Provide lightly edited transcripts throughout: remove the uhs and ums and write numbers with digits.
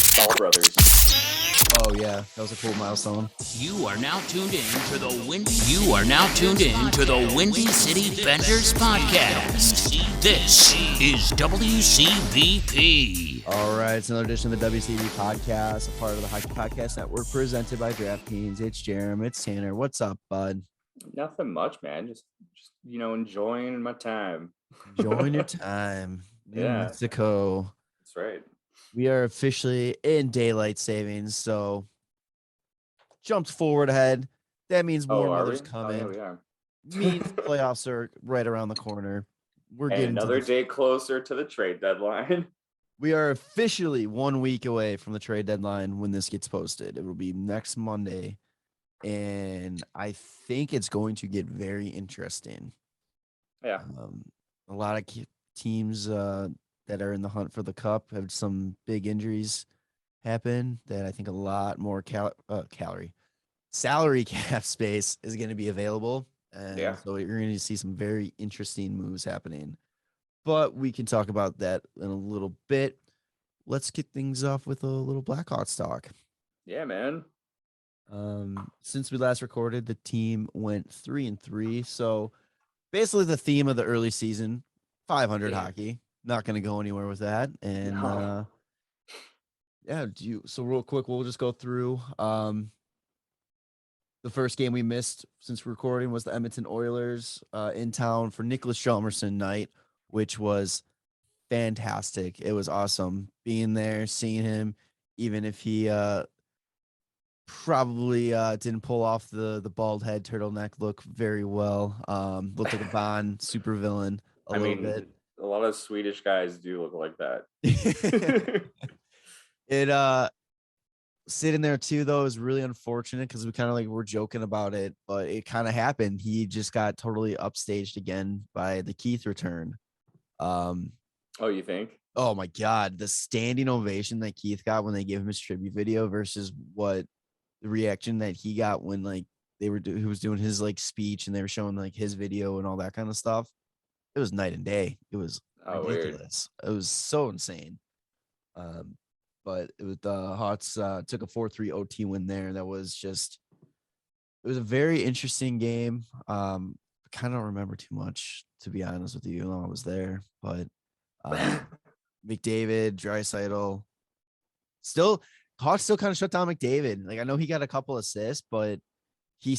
Stahl Brothers. Oh yeah, that was a cool milestone. You are now tuned in to the Windy. You are now tuned in to the Windy City Benders podcast. This is WCVP. All right, it's another edition of the WCV podcast, a part of the Hockey Podcast Network, presented by DraftKings. It's Jarom, it's Tanner. What's up, bud? Nothing much, man. Just enjoying my time. Enjoying your time. New Yeah. Mexico. That's right. We are officially in daylight savings, so jumped forward ahead. That means more weather's coming. Yeah, we are. Means playoffs are right around the corner. We're And getting another day closer to the trade deadline. We are officially 1 week away from the trade deadline when this gets posted. It will be next Monday, and I think it's going to get very interesting. Yeah. A lot of teams that are in the hunt for the cup have some big injuries happen that I think a lot more salary cap space is going to be available. And so you're going to see some very interesting moves happening. But we can talk about that in a little bit. Let's kick things off with a little Blackhawks talk. Yeah, man. Since we last recorded, the team went 3-3. So basically the theme of the early season, 500 hockey. Not going to go anywhere with that. And so real quick, we'll just go through. The first game we missed since recording was the Edmonton Oilers in town for Nicholas Hjalmarsson night, which was fantastic. It was awesome being there, seeing him, even if he probably didn't pull off the bald head turtleneck look very well. Looked like a Bond super villain a little bit. A lot of Swedish guys do look like that. It sitting there too, though, is really unfortunate because we kind of were joking about it, but it kind of happened. He just got totally upstaged again by the Keith return. Oh, you think? Oh my God, the standing ovation that Keith got when they gave him his tribute video versus what the reaction that he got when he was doing his speech and they were showing his video and all that kind of stuff. It was night and day. It was ridiculous. Weird. It was so insane. But it was the Hawks took a 4-3 OT win there. That was it was a very interesting game. I kind of don't remember too much, to be honest with you, when I was there. But McDavid, Draisaitl, Hawks still kind of shut down McDavid. I know he got a couple assists, but I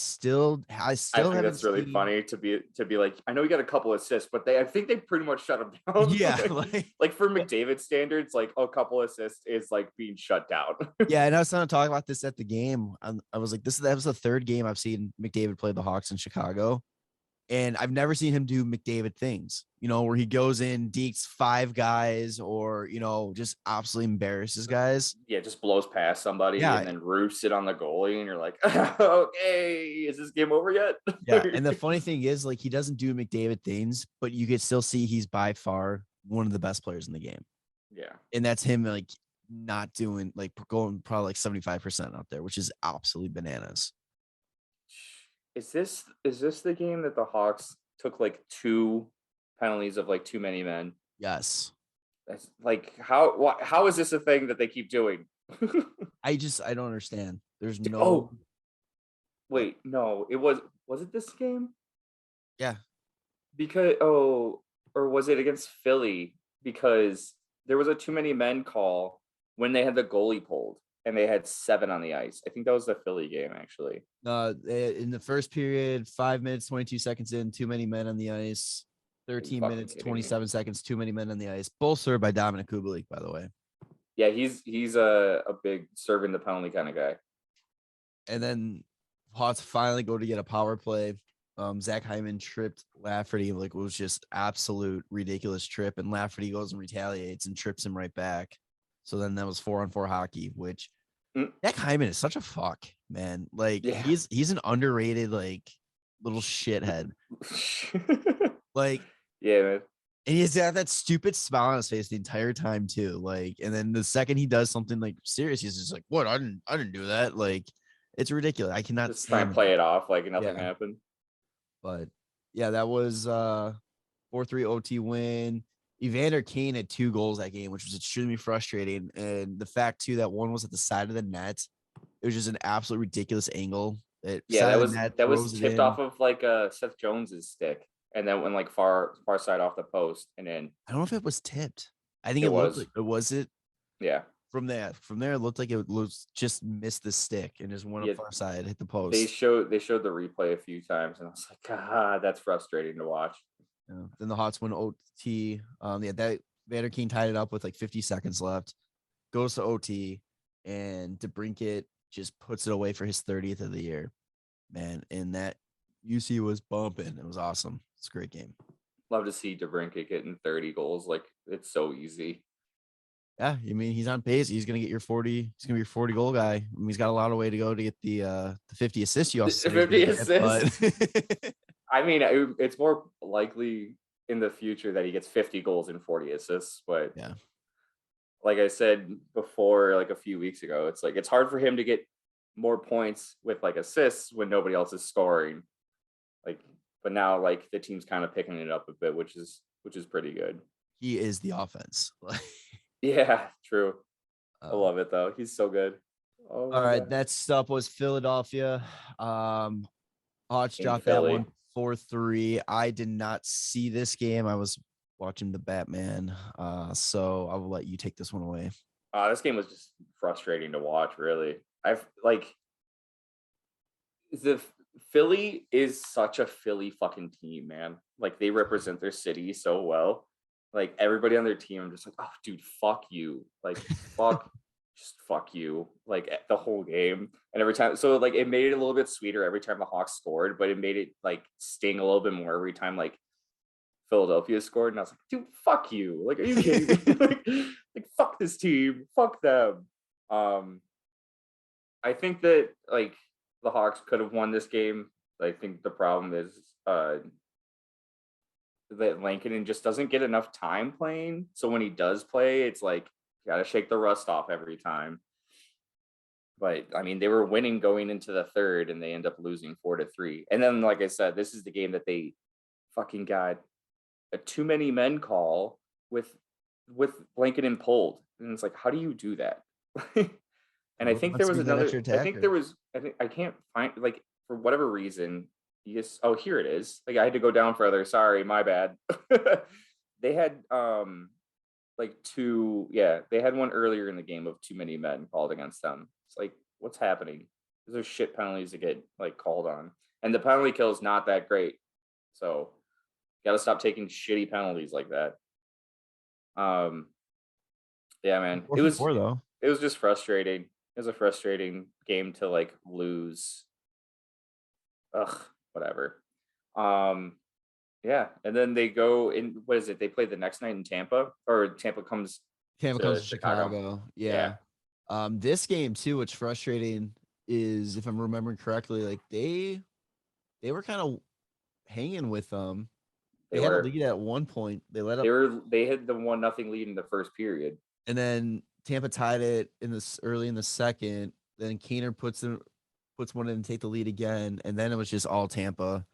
think that's really funny to be like, I know he got a couple assists, but I think they pretty much shut him down. Yeah. For McDavid standards, a couple assists is being shut down. Yeah. And I was trying to talk about this at the game. I was like, that was the third game I've seen McDavid play the Hawks in Chicago. And I've never seen him do McDavid things, where he goes in, dekes 5 guys or, just absolutely embarrasses guys. Yeah, just blows past somebody and then roofs it on the goalie. And you're like, okay, is this game over yet? Yeah. And the funny thing is, he doesn't do McDavid things, but you could still see he's by far one of the best players in the game. Yeah. And that's him, not doing, going probably 75% out there, which is absolutely bananas. Is this the game that the Hawks took 2 penalties of too many men? Yes. That's how is this a thing that they keep doing? I don't understand. There's no. Oh, wait, no, was it this game? Yeah. Because or was it against Philly? Because there was a too many men call when they had the goalie pulled. And they had 7 on the ice. I think that was the Philly game, actually. In the first period, 5 minutes, 22 seconds in, too many men on the ice. 13 minutes, 27 seconds, too many men on the ice. Both served by Dominic Kubalik, by the way. Yeah, he's a big serving the penalty kind of guy. And then Hawks finally go to get a power play. Zach Hyman tripped Lafferty. It was just absolute ridiculous trip. And Lafferty goes and retaliates and trips him right back. So then that was 4-on-4 hockey, which Zach Hyman is such a fuck, man. He's an underrated little shithead. Yeah, man. And he's got that stupid smile on his face the entire time too. And then the second he does something serious, he's just like, "What? I didn't do that." It's ridiculous. I cannot just try and play it off like nothing happened. But yeah, that was 4-3 OT win. Evander Kane had 2 goals that game, which was extremely frustrating. And the fact too that one was at the side of the net, it was just an absolute ridiculous angle. Yeah, Side of the net that was throws it tipped in. off of like Seth Jones's stick, and then went like far side off the post, and then I don't know if it was tipped. I think it it looked was. like it was it. Yeah, From there, it looked like it was just missed the stick and just went Yeah, up far side, hit the post. they showed the replay a few times, and I was like, God, that's frustrating to watch. Yeah. Then the Hawks win OT. That Vander Kane tied it up with like 50 seconds left. Goes to OT, and DeBrincat just puts it away for his 30th of the year, man. And that UC was bumping. It was awesome. It's a great game. Love to see DeBrincat getting 30 goals. Like, it's so easy. Yeah, I mean, he's on pace. He's gonna get your 40. He's gonna be your 40 goal guy. I mean, he's got a lot of way to go to get the 50 assists. You also 50 assists. But I mean, it's more likely in the future that he gets 50 goals and 40 assists. But yeah, like I said before, like a few weeks ago, it's like it's hard for him to get more points with like assists when nobody else is scoring. Like, but now like the team's kind of picking it up a bit, which is pretty good. he is the offense. Yeah, true. I love it though. He's so good. Oh, all right, God. Next up was Philadelphia. Hawks dropped that one 4-3. I did not see this game. I was watching the Batman. So I will let you take this one away. This game was just frustrating to watch, really. I've like the Philly is such a Philly fucking team, man. Like they represent their city so well. Like everybody on their team, I'm just like, oh, dude, fuck you. Like, just fuck you. Like the whole game. And every time, so like it made it a little bit sweeter every time the Hawks scored, but it made it like sting a little bit more every time like Philadelphia scored. And I was like, dude, fuck you. Like, are you kidding me? like fuck this team. Fuck them. I think that like the Hawks could have won this game. I think the problem is that Lankinen just doesn't get enough time playing. So when he does play, it's like you gotta shake the rust off every time. But I mean, they were winning going into the third, and they end up losing 4-3. And then, like I said, this is the game that they fucking got a too many men call with Lankinen pulled, and it's like, how do you do that? And I think there was another. I can't find like for whatever reason. Yes. Oh, here it is. Like I had to go down further. Sorry, my bad. They had like two. Yeah, they had one earlier in the game of too many men called against them. It's like, what's happening? There's shit penalties to get like called on, and the penalty kill is not that great. So, got to stop taking shitty penalties like that. Yeah, man. It was just frustrating. It was a frustrating game to like lose. Ugh. Whatever. Yeah, and then they go in. What is it? They play the next night in Tampa, or Tampa comes to Chicago. Yeah. This game too, what's frustrating is, if I'm remembering correctly, like they were kind of hanging with them. They had a lead at one point. They let up. They had the 1-0 lead in the first period, and then Tampa tied it early in the second. Then Keener puts one in and take the lead again, and then it was just all Tampa.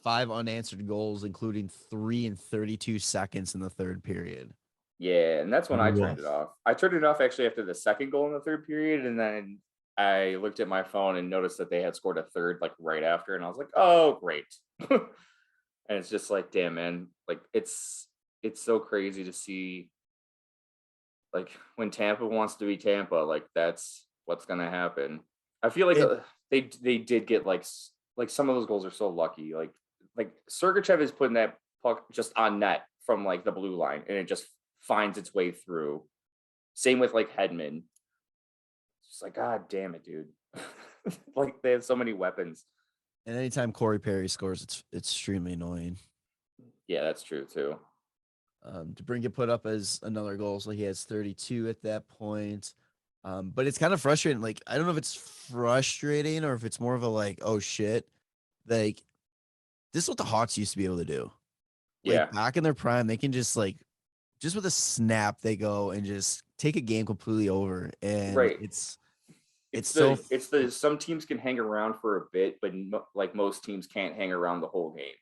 5 unanswered goals, including 3 in 32 seconds in the third period. Yeah, and that's when I turned it off. I turned it off actually after the second goal in the third period, and then I looked at my phone and noticed that they had scored a third like right after, and I was like, oh, great. And it's just like, damn, man, like it's so crazy to see like when Tampa wants to be Tampa, like that's what's gonna happen. I feel like they did get like some of those goals are so lucky. Like Sergachev is putting that puck just on net from like the blue line, and it just finds its way through. Same with like Hedman. It's like, God damn it, dude. Like they have so many weapons. And anytime Corey Perry scores, it's extremely annoying. Yeah, that's true too. DeBrincat put up as another goal, so he has 32 at that point. But it's kind of frustrating. Like, I don't know if it's frustrating or if it's more of a like, oh shit, like this is what the Hawks used to be able to do. Like, yeah, back in their prime, they can just like, just with a snap, they go and just take a game completely over. And right. It's some teams can hang around for a bit, but like most teams can't hang around the whole game.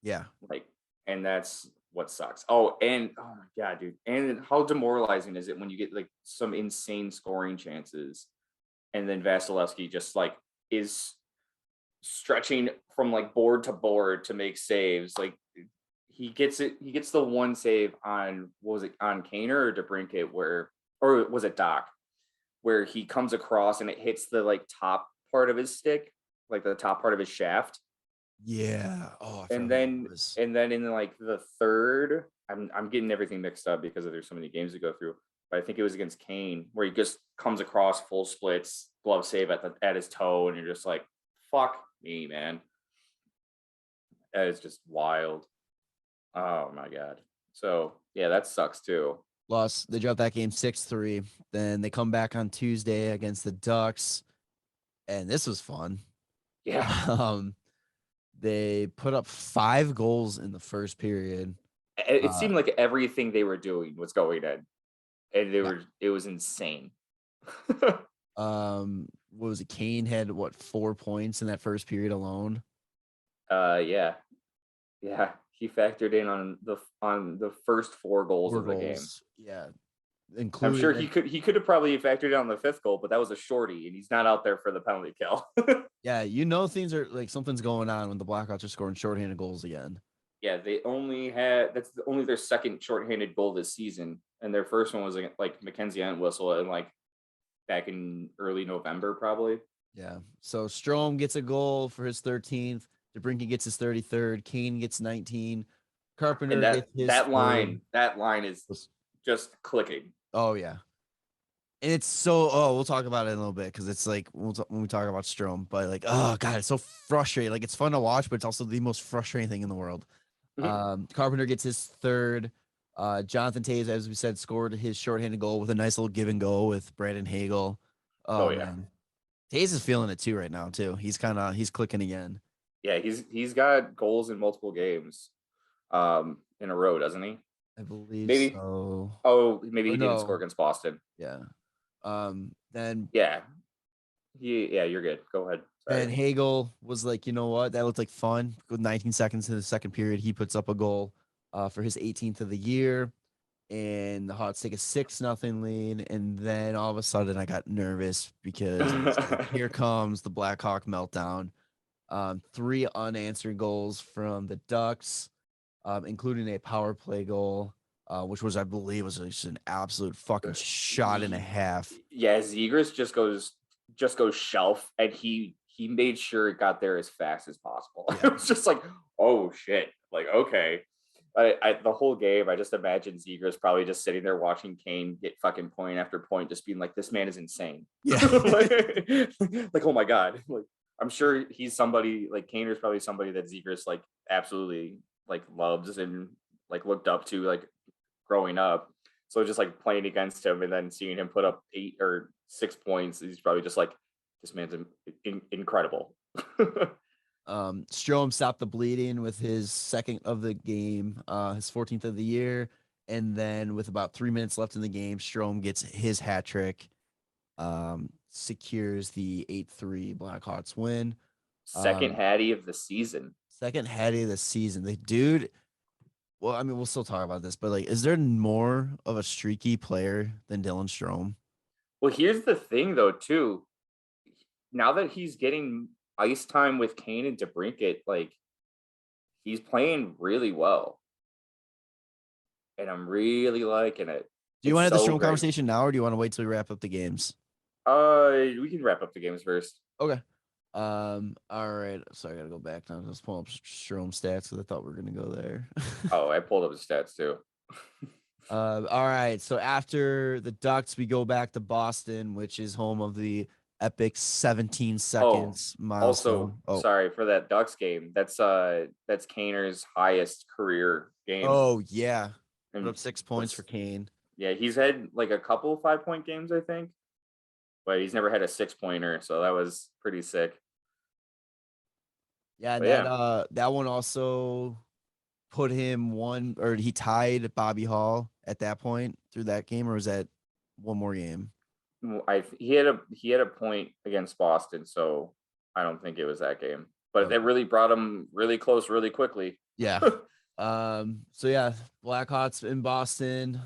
Yeah. Like, and that's what sucks. Oh my God, dude. And how demoralizing is it when you get like some insane scoring chances and then Vasilevsky just like is stretching from like board to board to make saves. Like he gets the one save on, what was it, on Kaner or DeBrincat, or was it Doc, where he comes across and it hits the like top part of his stick, like the top part of his shaft. Yeah. Oh, I And forgot who it was. then in like the third, I'm getting everything mixed up because there's so many games to go through. But I think it was against Kane where he just comes across full splits, glove save at his toe, and you're just like, fuck me, man. That is just wild. Oh my God. So yeah, that sucks too. Lost. They dropped that game 6-3. Then they come back on Tuesday against the Ducks, and this was fun. Yeah. They put up 5 goals in the first period. It seemed like everything they were doing was going in, and it was insane. What was it? Kane had 4 points in that first period alone. Yeah. He factored in on the first 4 goals of the game. Yeah, I'm sure including he could have probably factored in on the 5th goal, but that was a shorty, and he's not out there for the penalty kill. yeah, things are like something's going on when the Blackhawks are scoring shorthanded goals again. Yeah, that's only their second shorthanded goal this season, and their first one was like Mackenzie Entwistle and like back in early November probably. Yeah, so Strome gets a goal for his 13th. DeBrincat gets his 33rd. Kane gets 19. Carpenter And gets his that line is third. just clicking. Oh yeah, and it's so. Oh, we'll talk about it in a little bit because it's like when we talk about Strome, but like, oh god, it's so frustrating. Like it's fun to watch, but it's also the most frustrating thing in the world. Carpenter gets his third. Jonathan Toews, as we said, scored his shorthanded goal with a nice little give and go with Brandon Hagel. Oh yeah, man. Toews is feeling it too right now too. He's clicking again. Yeah, he's got goals in multiple games, in a row, doesn't he? I believe Maybe. so. Oh, maybe he didn't no. score against Boston. Yeah. Then Yeah. You're good. Go ahead. Sorry. Ben Hagel was like, you know what? That looked like fun. With 19 seconds in the second period, he puts up a goal for his 18th of the year. And the Hawks take a 6-0 lead. And then all of a sudden I got nervous because here comes the Blackhawk meltdown. 3 unanswered goals from the Ducks, including a power play goal, which was, I believe, was just an absolute fucking shot and a half. Yeah, Zegras just goes shelf, and he made sure it got there as fast as possible. Yeah. It was just like, oh shit, like okay. The whole game, I just imagine Zegras probably just sitting there watching Kane get fucking point after point, just being like, this man is insane. Yeah. like, oh my God. Like, I'm sure he's somebody, like Kaner's probably somebody that Zegras like absolutely like loves and like looked up to like growing up. So just like playing against him and then seeing him put up 8 or 6 points, he's probably just like, this man's incredible. Strome stopped the bleeding with his 2nd of the game, his 14th of the year. And then with about 3 minutes left in the game, Strome gets his hat trick, secures the 8-3 Blackhawks win. Second Hattie of the season. Second Hattie of the season. The dude, well, I mean, we'll still talk about this, but like, is there more of a streaky player than Dylan Strome? Well, here's the thing though, too. Now that he's getting ice time with Kane and DeBrincat, like he's playing really well. And I'm really liking it. Do you want to have the Strome conversation now, or do you want to wait till we wrap up the games? We can wrap up the games first. Okay. All right. So I gotta go back now. Let's pull up Strome stats because I thought we were gonna go there. Oh, I pulled up his stats too. All right. So after the Ducks, we go back to Boston, which is home of the epic 17 seconds milestone. Also, sorry for that Ducks game. That's Kaner's highest career game. Oh yeah, and put up 6 points for Kane. Yeah, he's had like a couple 5-point games, I think, but he's never had a 6-pointer, so that was pretty sick. Yeah, that one also put him he tied Bobby Hall at that point through that game, or was that one more game? He had a point against Boston, so I don't think it was that game. But it really brought him really close really quickly. Yeah. So yeah, Blackhawks in Boston.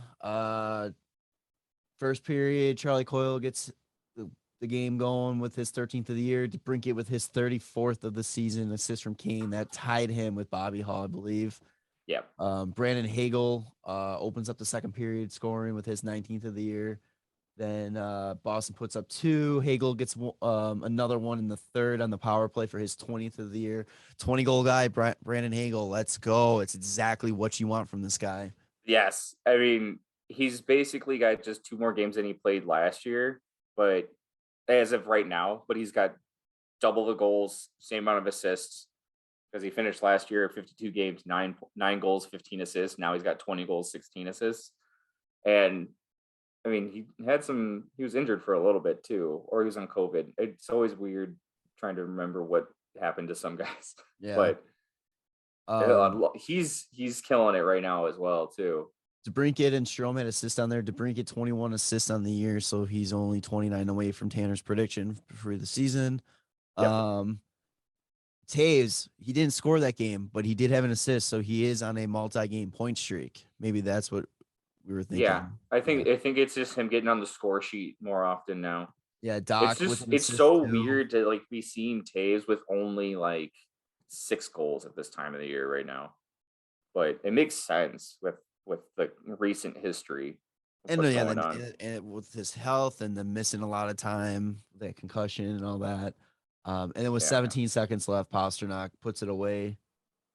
First period, Charlie Coyle gets the game going with his 13th of the year. DeBrincat with his 34th of the season, assist from Kane that tied him with Bobby Hall, I believe. Yeah. Brandon Hagel opens up the second period, scoring with his 19th of the year. Then Boston puts up 2. Hagel gets another one in the third on the power play for his 20th of the year. 20-goal guy, Brandon Hagel. Let's go. It's exactly what you want from this guy. Yes. I mean, he's basically got just 2 more games than he played last year, but as of right now, but he's got double the goals, same amount of assists, because he finished last year 52 games, 9 goals, 15 assists. Now he's got 20 goals, 16 assists. And I mean, he was injured for a little bit too, or he was on COVID. It's always weird trying to remember what happened to some guys. Yeah. But he's killing it right now as well too. DeBrincat and Strome had assists on there. DeBrincat 21 assists on the year, so he's only 29 away from Tanner's prediction for the season. Yep. Taves, he didn't score that game, but he did have an assist, so he is on a multi-game point streak. Maybe that's what we were thinking. Yeah, I think it's just him getting on the score sheet more often now. Yeah, Doc. It's so weird to like be seeing Taves with only like 6 goals at this time of the year right now, but it makes sense with the recent history. And with his health and the missing a lot of time, that concussion and all that. And then with 17 seconds left, Pasternak puts it away.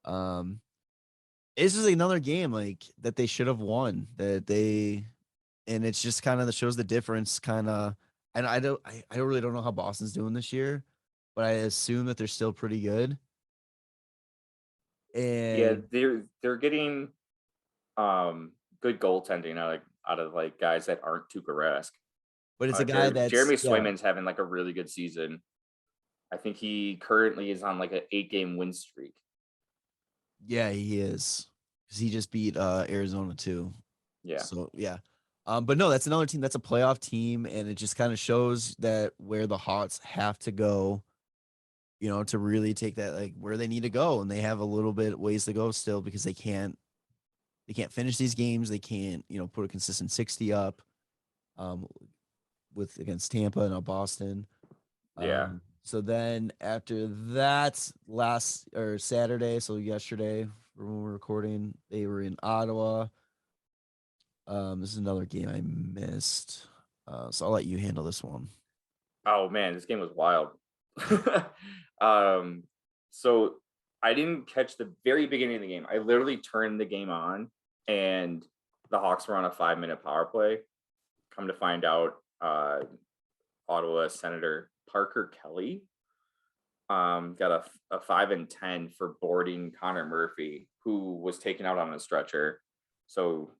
This is another game like that they should have won. And it's just kind of shows the difference, kind of. And I really don't know how Boston's doing this year, but I assume that they're still pretty good. And yeah, they're getting good goaltending out of like guys that aren't Tuukka Rask. But it's a guy that's Jeremy Swayman's having like a really good season. I think he currently is on like an 8-game win streak. Yeah, he is. Because he just beat Arizona too. Yeah. So yeah. But no, that's another team that's a playoff team, and it just kind of shows that where the Hawks have to go, to really take that, like where they need to go, and they have a little bit ways to go still because they can't finish these games. They can't, put a consistent 60 up with against Tampa and Boston. Yeah. So then after that Saturday, so yesterday when we're recording, they were in Ottawa. This is another game I missed. So I'll let you handle this one. Oh man, this game was wild. So I didn't catch the very beginning of the game. I literally turned the game on and the Hawks were on a 5-minute power play. Come to find out, Ottawa Senator Parker Kelly got a 5 and 10 for boarding Connor Murphy, who was taken out on a stretcher. So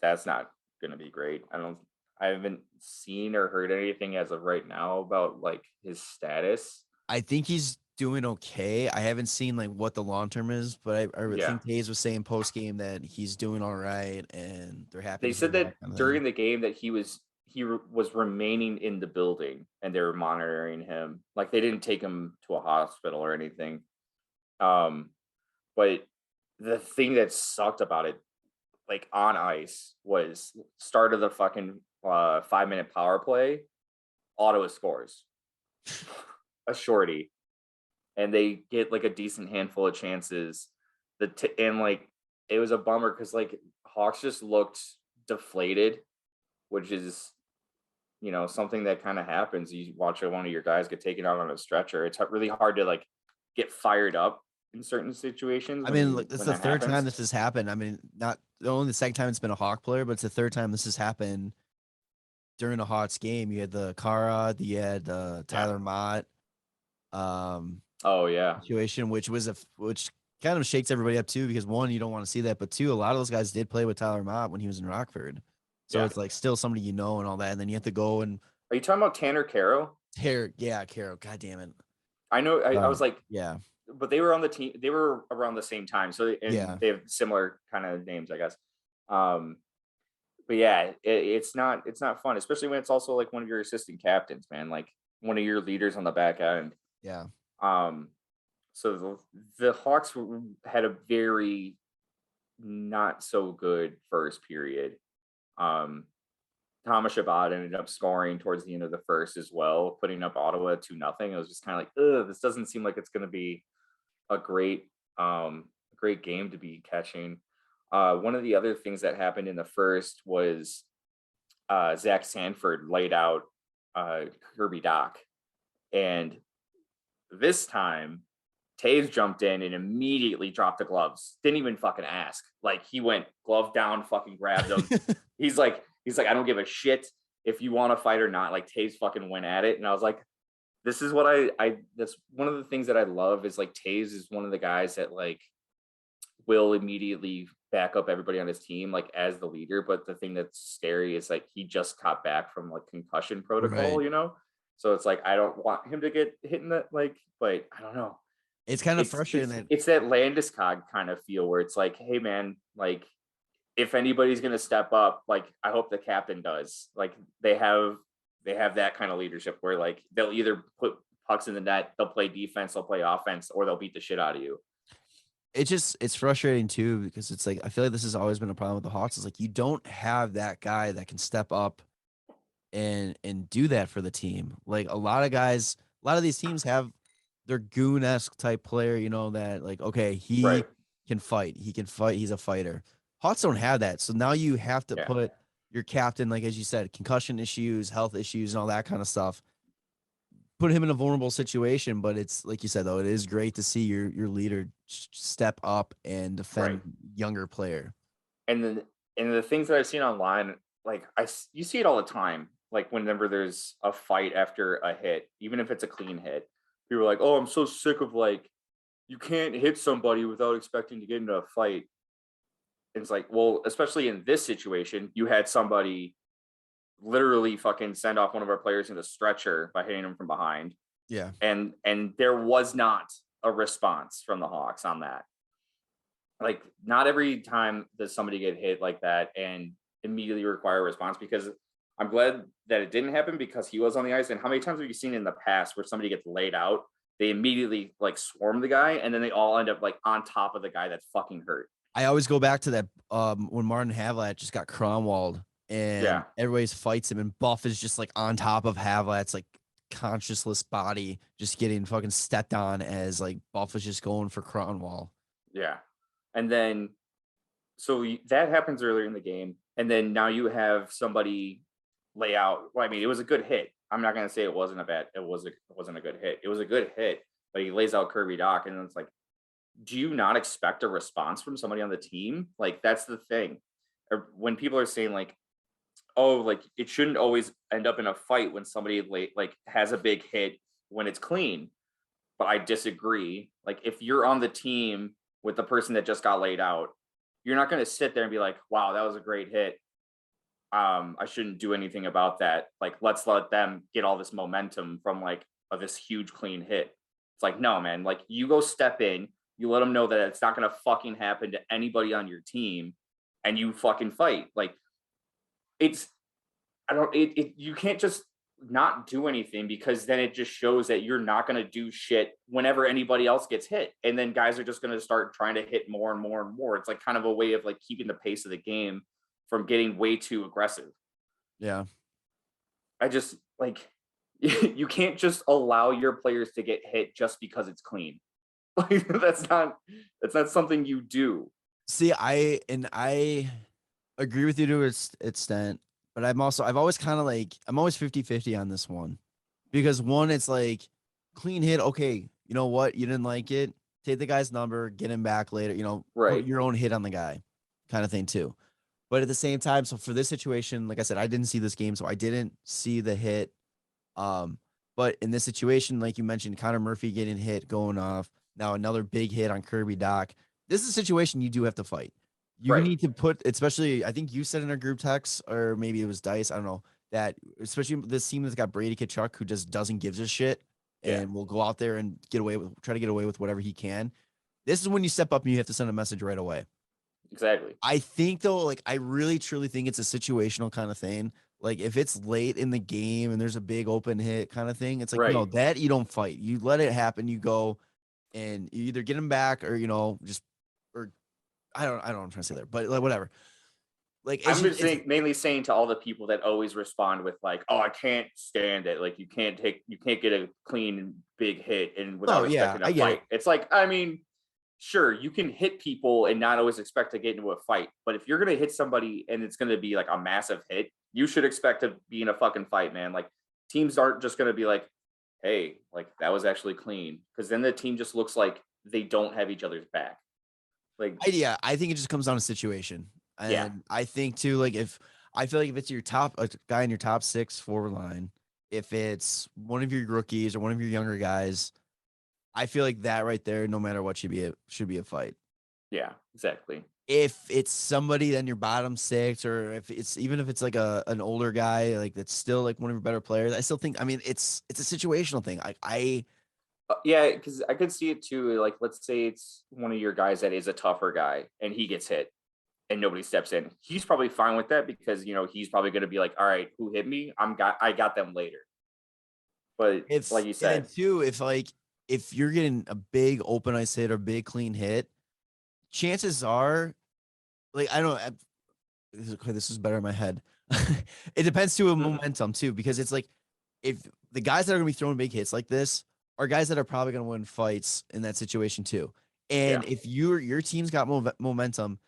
that's not going to be great. I haven't seen or heard anything as of right now about like his status. I think he's doing okay. I haven't seen like what the long term is, but I think Taves was saying post game that he's doing all right and they're happy. They said that during the game that he was remaining in the building and they were monitoring him. Like they didn't take him to a hospital or anything. But the thing that sucked about it, like on ice, was start of the fucking 5-minute power play. Ottawa scores a shorty, and they get like a decent handful of chances. And like it was a bummer because like Hawks just looked deflated, which is something that kind of happens. You watch one of your guys get taken out on a stretcher. It's really hard to like get fired up in certain situations. I mean, it's the third time this has happened. I mean, not only the second time it's been a Hawk player, but it's the third time this has happened during a Hawks game. You had the Kara, you had Tyler Mott situation, which kind of shakes everybody up too, because one, you don't want to see that, but two, a lot of those guys did play with Tyler Mott when he was in Rockford. So it's like still somebody and all that, and then you have to go and. Are you talking about Tanner Caro? Caro. God damn it. I know. I was like, yeah, but they were on the team. They were around the same time, so they have similar kind of names, I guess. But yeah, it's not fun, especially when it's also like one of your assistant captains, man, like one of your leaders on the back end. Yeah. So the Hawks had a very not so good first period. Thomas Chabot ended up scoring towards the end of the first as well, putting up Ottawa 2-0. It was just kind of like, ugh, this doesn't seem like it's going to be a great game to be catching. One of the other things that happened in the first was Zach Sanford laid out Kirby Dach, and this time Taves jumped in and immediately dropped the gloves. Didn't even fucking ask. Like, he went glove down, fucking grabbed him. He's like, I don't give a shit if you want to fight or not. Like, Taves fucking went at it. And I was like, this is what that's one of the things that I love is like Taves is one of the guys that like will immediately back up everybody on his team, like as the leader. But the thing that's scary is like, he just got back from like concussion protocol, Right. So it's like, I don't want him to get hit in that, like, but I don't know. It's kind of frustrating that it's that Landeskog kind of feel where it's like, hey man, like if anybody's gonna step up, like I hope the captain does. Like they have that kind of leadership where like they'll either put pucks in the net, they'll play defense, they'll play offense, or they'll beat the shit out of you. it's frustrating too, because it's like I feel like this has always been a problem with the Hawks. Is like you don't have that guy that can step up and do that for the team. Like a lot of these teams have their goon-esque type player, that like, okay, he Right. can fight. He's a fighter. Hawks don't have that. So now you have to Yeah. put your captain, like as you said, concussion issues, health issues, and all that kind of stuff. Put him in a vulnerable situation, but it's like you said, though, it is great to see your leader step up and defend younger player. And then the things that I've seen online, like you see it all the time. Like whenever there's a fight after a hit, even if it's a clean hit, people are like, "Oh, I'm so sick of like you can't hit somebody without expecting to get into a fight." And it's like, well, especially in this situation, you had somebody literally fucking send off one of our players in the stretcher by hitting him from behind. Yeah. And there was not a response from the Hawks on that. Like, not every time does somebody get hit like that and immediately require a response, because I'm glad that it didn't happen because he was on the ice. And how many times have you seen in the past where somebody gets laid out, they immediately like swarm the guy, and then they all end up like on top of the guy that's fucking hurt? I always go back to that when Martin Havlat just got Cromwelled and everybody fights him, and Buff is just like on top of Havlat's like consciousless body, just getting fucking stepped on as like Buff is just going for Cromwell. Yeah. And then, so that happens earlier in the game. And then now you have somebody lay out. Well, I mean, it was a good hit. I'm not going to say it wasn't a good hit. It was a good hit, but he lays out Kirby Dach. And it's like, do you not expect a response from somebody on the team? Like, that's the thing. Or when people are saying like, oh, like it shouldn't always end up in a fight when somebody like has a big hit when it's clean. But I disagree. Like, if you're on the team with the person that just got laid out, you're not going to sit there and be like, wow, that was a great hit. I shouldn't do anything about that. Like, let's let them get all this momentum from like this huge clean hit. It's like, no, man, like you go step in, you let them know that it's not going to fucking happen to anybody on your team, and you fucking fight. Like, you can't just not do anything, because then it just shows that you're not going to do shit whenever anybody else gets hit. And then guys are just going to start trying to hit more and more and more. It's like kind of a way of like keeping the pace of the game from getting way too aggressive. Yeah. I just like, you can't just allow your players to get hit just because it's clean. Like, that's not something you do. See, I agree with you to an extent, but I'm always kind of like, I'm always 50-50 on this one, because one, it's like clean hit. Okay. You know what? You didn't like it. Take the guy's number, get him back later, Right. put your own hit on the guy kind of thing too. But at the same time, so for this situation, like I said, I didn't see this game, so I didn't see the hit. But in this situation, like you mentioned, Connor Murphy getting hit, going off. Now another big hit on Kirby Dach. This is a situation you do have to fight. You need to put, especially, I think you said in our group text, or maybe it was Dice, I don't know, that especially this team that's got Brady Tkachuk, who just doesn't give a shit and will go out there and try to get away with whatever he can. This is when you step up and you have to send a message right away. Exactly. I think though, like I really truly think it's a situational kind of thing. Like if it's late in the game and there's a big open hit kind of thing, it's like, no, that you don't fight. You let it happen. You go and you either get him back or, I don't know what I'm trying to say there, but like whatever. Like I'm just mainly saying to all the people that always respond with like, "Oh, I can't stand it. Like you can't get a clean big hit and without expecting a fight." It's like, I mean, sure, you can hit people and not always expect to get into a fight, but if you're gonna hit somebody and it's gonna be like a massive hit, you should expect to be in a fucking fight, man. Like teams aren't just gonna be like, "Hey, like that was actually clean," because then the team just looks like they don't have each other's back. Like, I think it just comes down to situation. And yeah. I think too, like I feel like if it's your top a guy in your top 6 forward line, if it's one of your rookies or one of your younger guys, I feel like that right there, no matter what, should be a fight. Yeah, exactly. If it's somebody in your bottom 6, or if it's like an older guy, like that's still like one of your better players, I still think, I mean, it's a situational thing. Yeah, because I could see it too. Like, let's say it's one of your guys that is a tougher guy and he gets hit and nobody steps in. He's probably fine with that because he's probably going to be like, "All right, who hit me? I got them later." But if like you said, and then too, if you're getting a big open ice hit or big clean hit, chances are, like, I don't. This is better in my head. It depends too of momentum too, because it's like if the guys that are gonna be throwing big hits like this are guys that are probably gonna win fights in that situation too. And if your team's got momentum,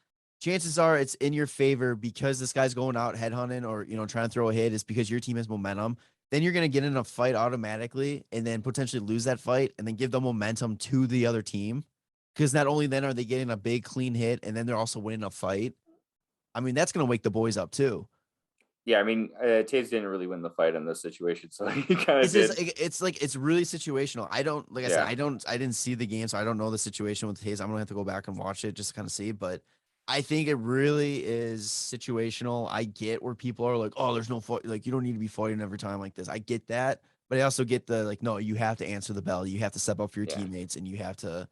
chances are it's in your favor because this guy's going out headhunting or trying to throw a hit. Is because your team has momentum. Then you're gonna get in a fight automatically, and then potentially lose that fight, and then give the momentum to the other team. Because not only then are they getting a big clean hit, and then they're also winning a fight. I mean, that's gonna wake the boys up too. yeah, I mean, Taves didn't really win the fight in this situation, so he kind of did. It's really situational. I don't, like I said, I didn't see the game, so I don't know the situation with Taves. I'm gonna have to go back and watch it just to kind of see, but I think it really is situational. I get where people are like, oh, there's no fight, like you don't need to be fighting every time like this. I get that, but I also get the like, no, you have to answer the bell. You have to step up for your teammates, and you have to,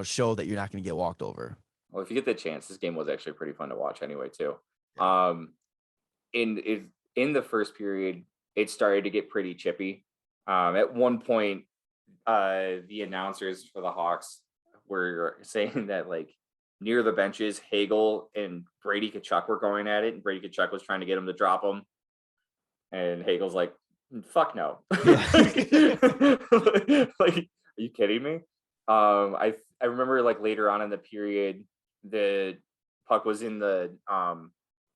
show that you're not gonna get walked over. Well, if you get the chance, this game was actually pretty fun to watch anyway too. In the first period, it started to get pretty chippy. At one point, the announcers for the Hawks were saying that like near the benches, Hagel and Brady Tkachuk were going at it, and Brady Tkachuk was trying to get him to drop him, and Hagel's like, "Fuck no!" Like, are you kidding me? I remember like later on in the period, the puck was in the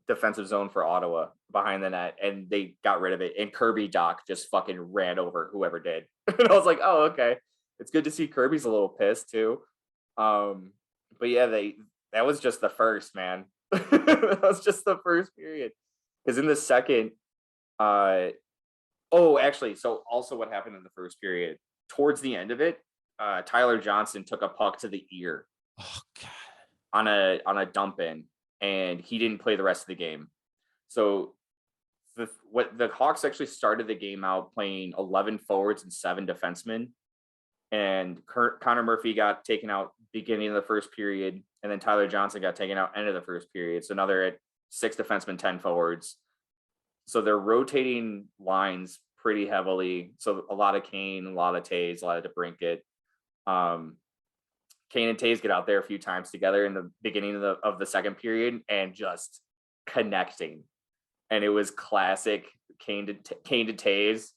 defensive zone for Ottawa behind the net, and they got rid of it. And Kirby Doc just fucking ran over whoever did. And I was like, "Oh, okay." It's good to see Kirby's a little pissed too. But yeah, that was just the first, man. That was just the first period. Because in the second, actually, so also what happened in the first period, towards the end of it, Tyler Johnson took a puck to the ear. Oh God. On a dump in, and he didn't play the rest of the game. So the Hawks actually started the game out playing 11 forwards and 7 defensemen, and Connor Murphy got taken out beginning of the first period, and then Tyler Johnson got taken out end of the first period. So now they're at 6 defensemen, 10 forwards. So they're rotating lines pretty heavily. So a lot of Kane, a lot of Taves, a lot of DeBrincat. Kane and Taves get out there a few times together in the beginning of the second period and just connecting. And it was classic Kane to Taves,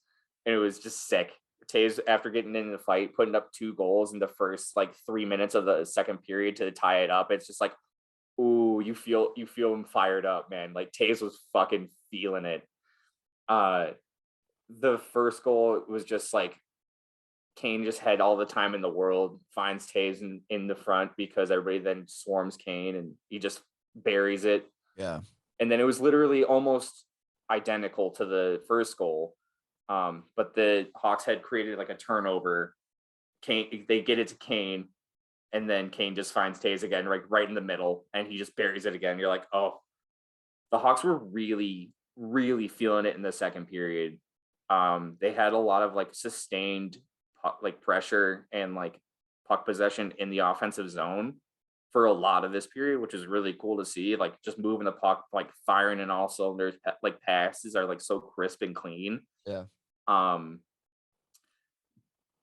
and it was just sick. Taves, after getting in the fight, putting up 2 goals in the first like 3 minutes of the second period to tie it up. It's just like, ooh, you feel him fired up, man. Like Taves was fucking feeling it. The first goal was just like Kane just had all the time in the world, finds Taves in the front because everybody then swarms Kane, and he just buries it. Yeah. And then it was literally almost identical to the first goal. But the Hawks had created like a turnover. Kane, they get it to Kane, and then Kane just finds Taves again, right in the middle, and he just buries it again. You're like, oh, the Hawks were really, really feeling it in the second period. They had a lot of like sustained like pressure and like puck possession in the offensive zone for a lot of this period, which is really cool to see. Like just moving the puck, like firing in all cylinders, like passes are like so crisp and clean. Yeah.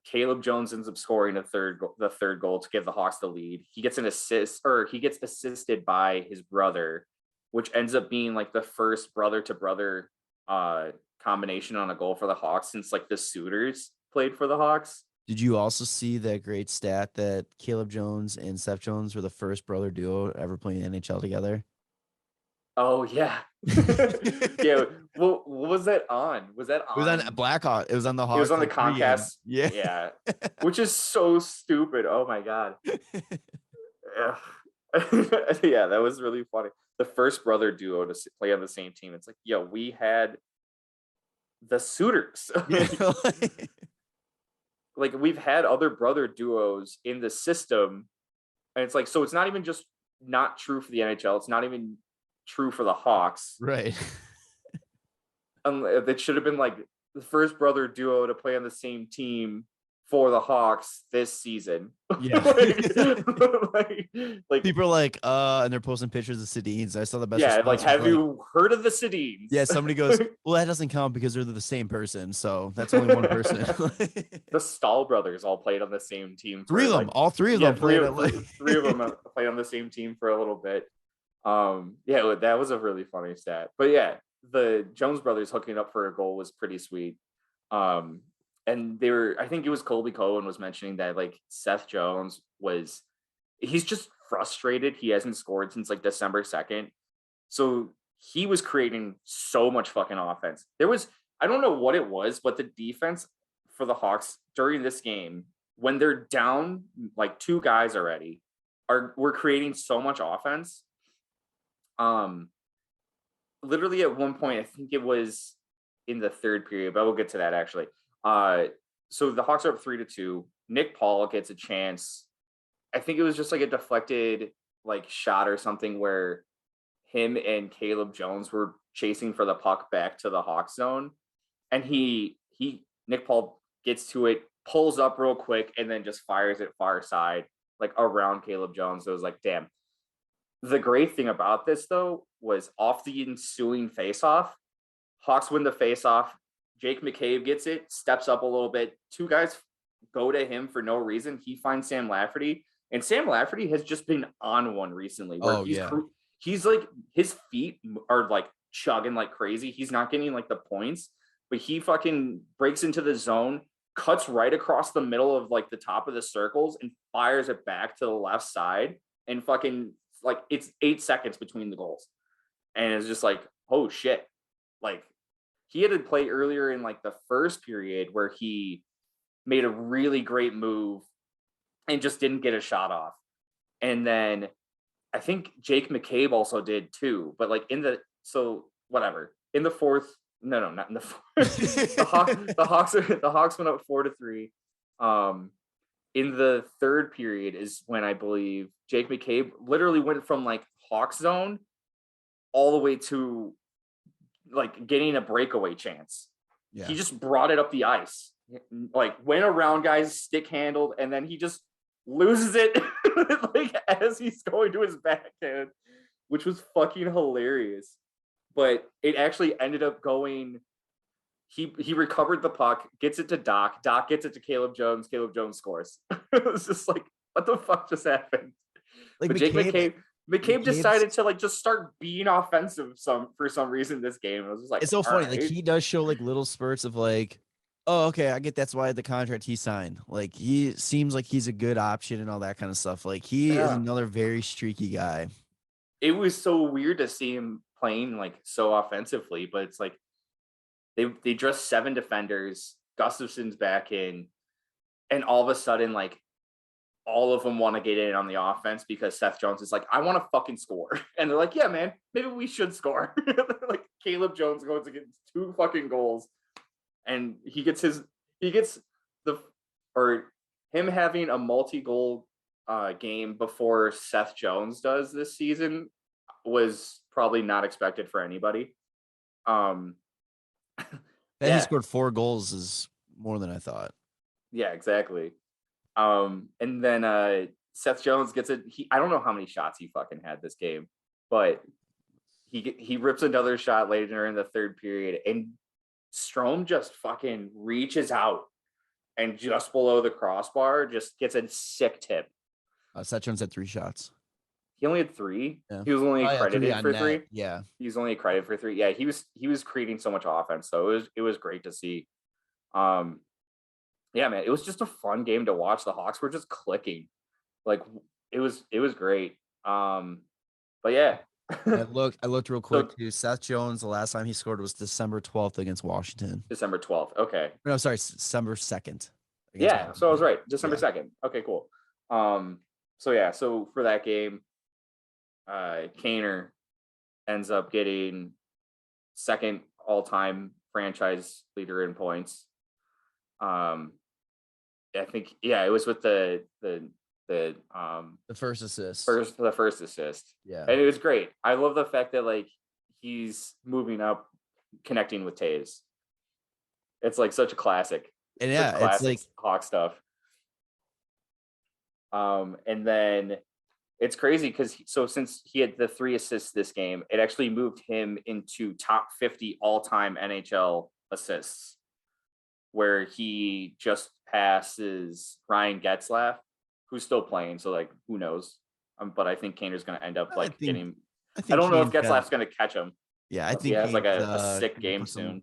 Caleb Jones ends up scoring the third goal to give the Hawks the lead. He gets an assist, or he gets assisted by his brother, which ends up being like the first brother to brother combination on a goal for the Hawks since like the Suitors played for the Hawks. Did you also see that great stat that Caleb Jones and Seth Jones were the first brother duo ever playing NHL together? Oh yeah. Yeah. Well, what was that on? Was that on? It was on Blackhawk. It was on the Hawks. It was on the like, pregame. Comcast. Yeah. Yeah. Which is so stupid. Oh my God. Yeah. Yeah, that was really funny. The first brother duo to play on the same team. It's like, yo, we had the Suitors. Yeah. Like we've had other brother duos in the system, and it's like, so it's not even just not true for the NHL. It's not even true for the Hawks. Right. It should have been like the first brother duo to play on the same team for the Hawks this season. Yeah. like People are like, and they're posting pictures of Sedins. I saw the best. Yeah, like, response have was you heard of the Sedins? Yeah, somebody goes, well, that doesn't count because they're the same person. So that's only one person. The Stahl brothers all played on the same team. Three of them, all three of them played. Three of them played on the same team for a little bit. Yeah, that was a really funny stat. But yeah, the Jones brothers hooking up for a goal was pretty sweet. And I think it was Colby Cohen was mentioning that like Seth Jones he's just frustrated. He hasn't scored since like December 2nd. So he was creating so much fucking offense. I don't know what it was, but the defense for the Hawks during this game, when they're down like two guys already, we're creating so much offense. Literally at one point, I think it was in the third period, but we'll get to that actually. So the Hawks are up 3-2. Nick Paul gets a chance. I think it was just like a deflected like shot or something where him and Caleb Jones were chasing for the puck back to the Hawks zone. And Nick Paul gets to it, pulls up real quick, and then just fires it far side, like around Caleb Jones. So it was like, damn. The great thing about this though was off the ensuing faceoff, Hawks win the faceoff. Jake McCabe gets it, steps up a little bit. Two guys go to him for no reason. He finds Sam Lafferty, and Sam Lafferty has just been on one recently. Where he's like, his feet are like chugging like crazy. He's not getting like the points, but he fucking breaks into the zone, cuts right across the middle of like the top of the circles, and fires it back to the left side. And fucking like it's 8 seconds between the goals, and it's just like, oh shit, like. He had to play earlier in like the first period where he made a really great move and just didn't get a shot off. And then I think Jake McCabe also did too, but like in the fourth, no, not in the fourth. the Hawks went up 4-3. In the third period is when I believe Jake McCabe literally went from like Hawks zone all the way to like getting a breakaway chance. Yeah. He just brought it up the ice, like went around guys, stick handled, and then he just loses it like as he's going to his backhand, which was fucking hilarious. But it actually ended up going. He recovered the puck, gets it to Doc. Doc gets it to Caleb Jones. Caleb Jones scores. It was just like, what the fuck just happened? Like, but McCabe decided to like just start being offensive for some reason this game. It was just like, it's so funny. Right. Like he does show like little spurts of like, oh, okay, I get that's why the contract he signed. Like he seems like he's a good option and all that kind of stuff. Like he is another very streaky guy. It was so weird to see him playing like so offensively, but it's like they dressed 7 defenders. Gustafson's back in, and all of a sudden like all of them want to get in on the offense because Seth Jones is like, I want to fucking score. And they're like, yeah, man, maybe we should score. Like Caleb Jones goes to get 2 fucking goals. And him having a multi-goal game before Seth Jones does this season was probably not expected for anybody. He scored 4 goals is more than I thought. Yeah, exactly. And then Seth Jones gets it. I don't know how many shots he fucking had this game, but he rips another shot later in the third period, and Strome just fucking reaches out and just below the crossbar, just gets a sick tip. Setron's had 3 shots. He only had 3. Yeah. He was only credited for net. 3. Yeah. He was only credited for 3. Yeah, he was creating so much offense, so it was great to see. Yeah, man, it was just a fun game to watch. The Hawks were just clicking. Like it was great. But yeah. I looked real quick too. Seth Jones, the last time he scored was December 12th against Washington. December 12th. Okay. No, sorry, December 2nd. Yeah, Washington. so I was right. December 2nd. Okay, cool. So for that game, Kaner ends up getting second all-time franchise leader in points. I think it was with the first assist. The first assist. Yeah. And it was great. I love the fact that like he's moving up, connecting with Taves. It's like such a classic. And yeah, it's like Hawk stuff. And then it's crazy because since he had the 3 assists this game, it actually moved him into top 50 all-time NHL assists, where he just passes Ryan Getzlaf, who's still playing. So like, who knows? But I think Kaner's going to end up getting. I don't know if Getzlaf's going to catch him. Yeah, I think he has like a sick game soon.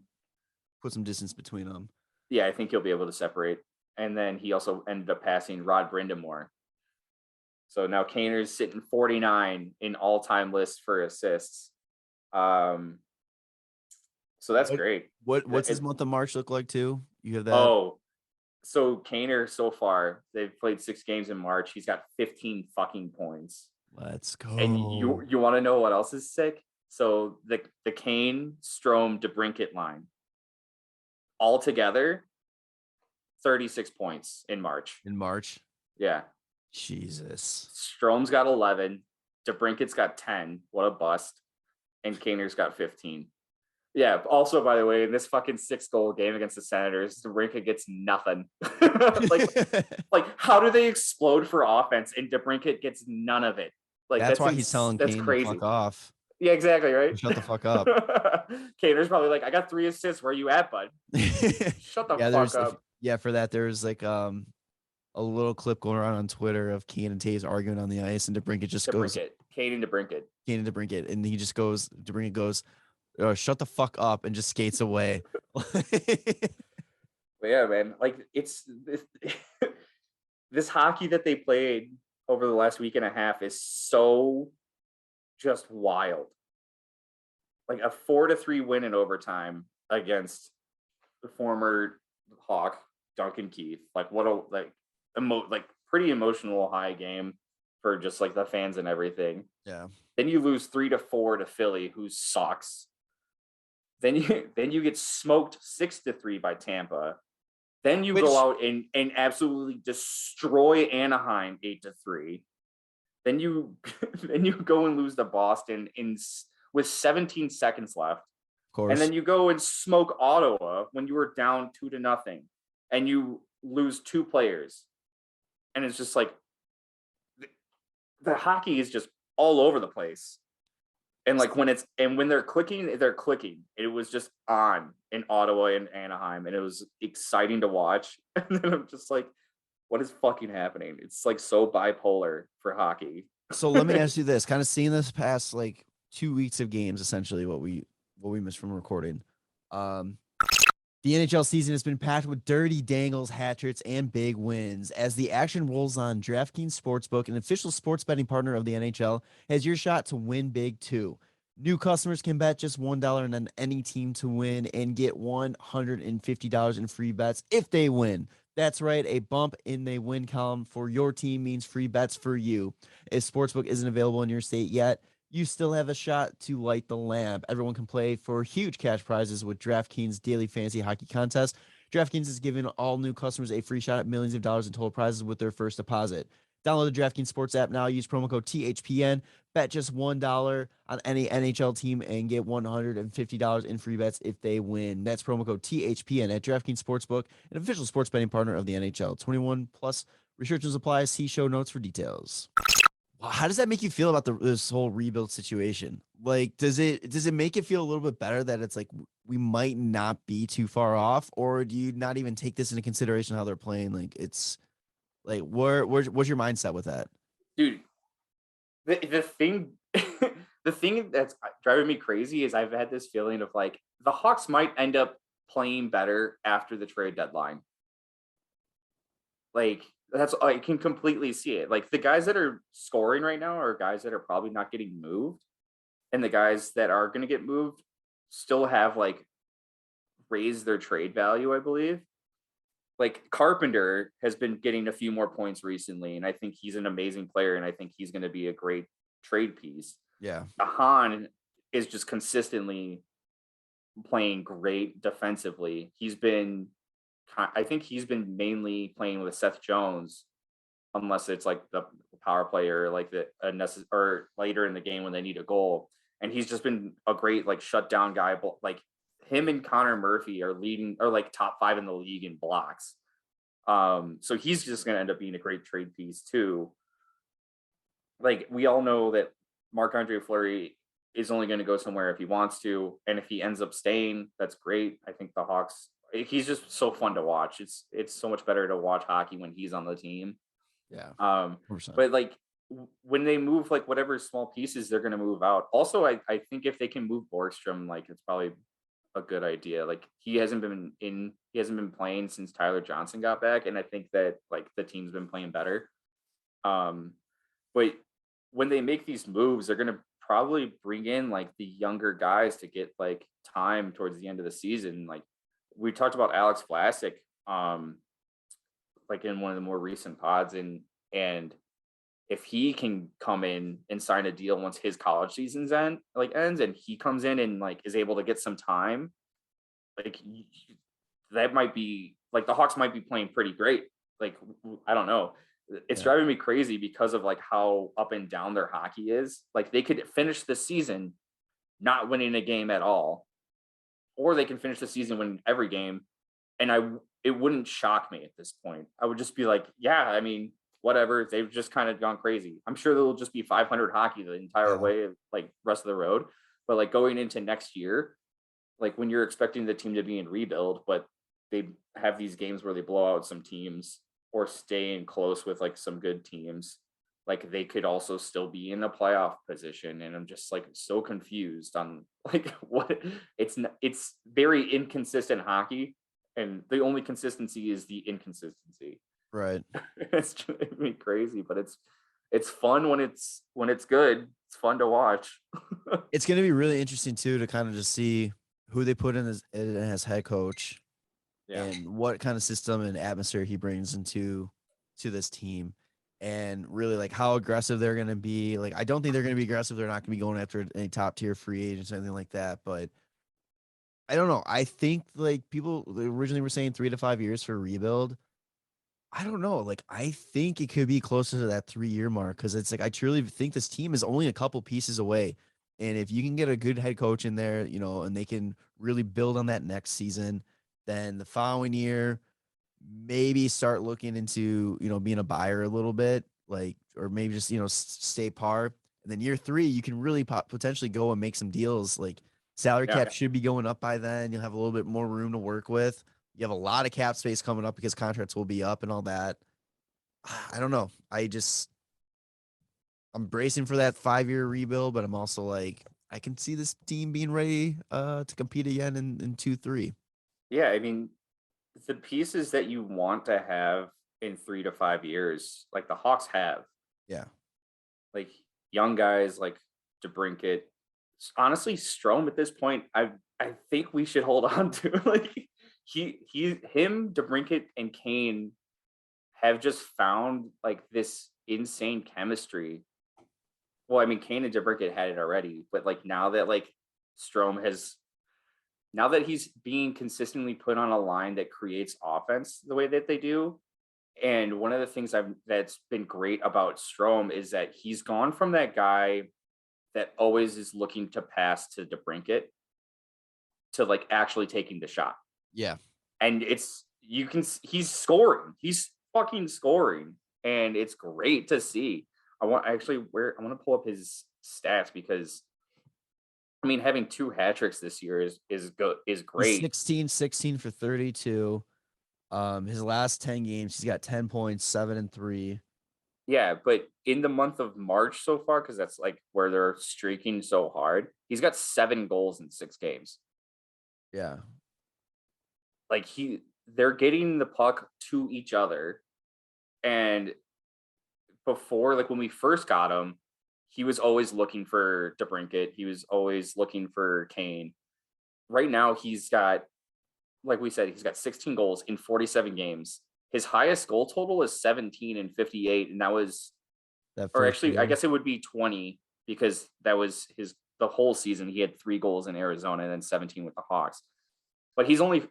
Put some distance between them. Yeah, I think he'll be able to separate. And then he also ended up passing Rod Brindamore. So now Kaner's sitting 49 in all-time list for assists. So that's great. What's his month of March look like too? You have that? Oh, so Kaner so far, they've played 6 games in March. He's got 15 fucking points. Let's go. And you want to know what else is sick? So the Kane, Strome, DeBrincat line, all together, 36 points in March. Yeah. Jesus. Strome's got 11. DeBrincat's got 10. What a bust. And Kaner's got 15. Yeah. Also, by the way, in this fucking 6-goal game against the Senators, DeBrincat gets nothing. like, how do they explode for offense and DeBrincat gets none of it? Like that's why he's telling Kane to fuck off. Yeah, exactly, right? Shut the fuck up. Kaner's probably like, I got 3 assists. Where you at, bud? Shut the fuck up. For that, there's like a little clip going around on Twitter of Kane and Taves arguing on the ice, and DeBrincat just goes, Kane and DeBrincat, and he just goes, DeBrincat goes, shut the fuck up, and just skates away. But yeah, man, like it's this hockey that they played over the last week and a half is so just wild. Like a 4-3 win in overtime against the former Hawk Duncan Keith. Like what a pretty emotional high game for just like the fans and everything. Yeah. Then you lose 3-4 to Philly, who sucks. Then you get smoked 6-3 by Tampa. Then you go out and absolutely destroy Anaheim 8-3. Then you go and lose to Boston with 17 seconds left. Of course. And then you go and smoke Ottawa when you were down 2-0, and you lose 2 players. And it's just like the hockey is just all over the place. And like when they're clicking. It was just on in Ottawa and Anaheim, and it was exciting to watch. And then I'm just like, what is fucking happening? It's like so bipolar for hockey. So let me ask you this: kind of seeing this past like 2 weeks of games, essentially what we missed from recording. The NHL season has been packed with dirty dangles, hat tricks, and big wins. As the action rolls on, DraftKings Sportsbook, an official sports betting partner of the NHL, has your shot to win big too. New customers can bet just $1 on any team to win and get $150 in free bets if they win. That's right, a bump in the win column for your team means free bets for you. If Sportsbook isn't available in your state yet, you still have a shot to light the lamp. Everyone can play for huge cash prizes with DraftKings Daily Fantasy Hockey Contest. DraftKings is giving all new customers a free shot at millions of dollars in total prizes with their first deposit. Download the DraftKings Sports app now. Use promo code THPN. Bet just $1 on any NHL team and get $150 in free bets if they win. That's promo code THPN at DraftKings Sportsbook, an official sports betting partner of the NHL. 21 plus restrictions apply. See show notes for details. How does that make you feel about this whole rebuild situation? Like, does it make it feel a little bit better that it's like we might not be too far off, or do you not even take this into consideration how they're playing? Like, it's like what's your mindset with that? Dude, the thing the thing that's driving me crazy is I've had this feeling of like the Hawks might end up playing better after the trade deadline. Like that's I can completely see it. Like the guys that are scoring right now are guys that are probably not getting moved, and the guys that are going to get moved still have like raised their trade value, I believe. Like Carpenter has been getting a few more points recently, and I think he's an amazing player, and I think he's going to be a great trade piece. Yeah. Ahan is just consistently playing great defensively. I think he's been mainly playing with Seth Jones, unless it's like the power player, like or later in the game when they need a goal. And he's just been a great like shutdown guy. Like him and Connor Murphy are like top 5 in the league in blocks. So he's just going to end up being a great trade piece too. Like we all know that Marc-Andre Fleury is only going to go somewhere if he wants to, and if he ends up staying, that's great. I think the Hawks. He's just so fun to watch. It's so much better to watch hockey when he's on the team. Yeah. 100%. But like when they move like whatever small pieces they're going to move out. Also, I think if they can move Borgstrom, like it's probably a good idea. Like he hasn't been playing since Tyler Johnson got back, and I think that like the team's been playing better. But when they make these moves, they're going to probably bring in like the younger guys to get like time towards the end of the season. Like we talked about Alex Vlasic, like in one of the more recent pods, and if he can come in and sign a deal once his college season's ends, and he comes in and like is able to get some time, like that might be like the Hawks might be playing pretty great. Like I don't know. It's driving me crazy because of like how up and down their hockey is. Like they could finish the season not winning a game at all, or they can finish the season winning every game, and it wouldn't shock me at this point. I would just be like, yeah, I mean, whatever. They've just kind of gone crazy. I'm sure they'll just be 500 hockey the entire way of like rest of the road. But like going into next year, like when you're expecting the team to be in rebuild, but they have these games where they blow out some teams or stay in close with like some good teams, like they could also still be in a playoff position. And I'm just like so confused on like what it's very inconsistent hockey, and the only consistency is the inconsistency. Right. It's driving me crazy, but it's fun when it's good. It's fun to watch. It's going to be really interesting too to kind of just see who they put in as head coach. Yeah. And what kind of system and atmosphere he brings to this team, and really like how aggressive they're going to be. Like, I don't think they're going to be aggressive. They're not going to be going after any top tier free agents or anything like that. But I don't know. I think like people originally were saying 3 to 5 years for rebuild. I don't know. Like, I think it could be closer to that 3-year mark, because it's like I truly think this team is only a couple pieces away. And if you can get a good head coach in there, and they can really build on that next season, then the following year, maybe start looking into, being a buyer a little bit, like, or maybe just, stay par. And then year 3, you can really potentially go and make some deals. Like salary cap should be going up by then. You'll have a little bit more room to work with. You have a lot of cap space coming up because contracts will be up and all that. I don't know. I'm bracing for that 5-year rebuild, but I'm also like, I can see this team being ready to compete again in 2-3. Yeah, I mean, the pieces that you want to have in 3 to 5 years, like the Hawks have. Yeah. Like young guys like DeBrincat. Honestly, Strome at this point, I think we should hold on to. Like him, DeBrincat, and Kane have just found like this insane chemistry. Well, I mean, Kane and DeBrincat had it already, but like now that like Strome now that he's being consistently put on a line that creates offense the way that they do. And one of the things that's been great about Strome is that he's gone from that guy that always is looking to pass to DeBrincat to like actually taking the shot. Yeah. And he's scoring. He's fucking scoring. And it's great to see. I want to pull up his stats because I mean having 2 hat tricks this year is great. He's 16 for 32. His last 10 games, he's got 10 points, 7 and 3. Yeah, but in the month of March so far, because that's like where they're streaking so hard, he's got 7 goals in 6 games. Yeah. Like they're getting the puck to each other. And before, like when we first got him, he was always looking for DeBrincat. He was always looking for Kane. Right now, he's got, like we said, he's got 16 goals in 47 games. His highest goal total is 17 and 58, and that was, or actually, I guess it would be 20 because that was the whole season. He had 3 goals in Arizona and then 17 with the Hawks. But he's only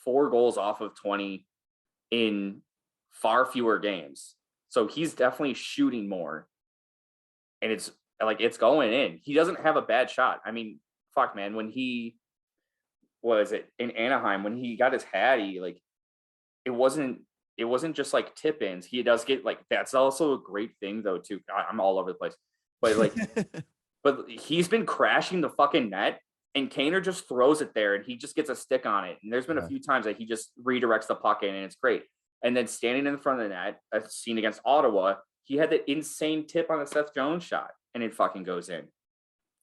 4 goals off of 20 in far fewer games. So he's definitely shooting more. And it's going in. He doesn't have a bad shot. I mean, fuck, man, when he was it in Anaheim, when he got his hattie, like it wasn't just like tip-ins. He does get like, that's also a great thing though too. I'm all over the place. But like but he's been crashing the fucking net and Kaner just throws it there and he just gets a stick on it. And there's been a few times that he just redirects the puck in and it's great. And then standing in front of the net, as seen against Ottawa, he had that insane tip on a Seth Jones shot and it fucking goes in.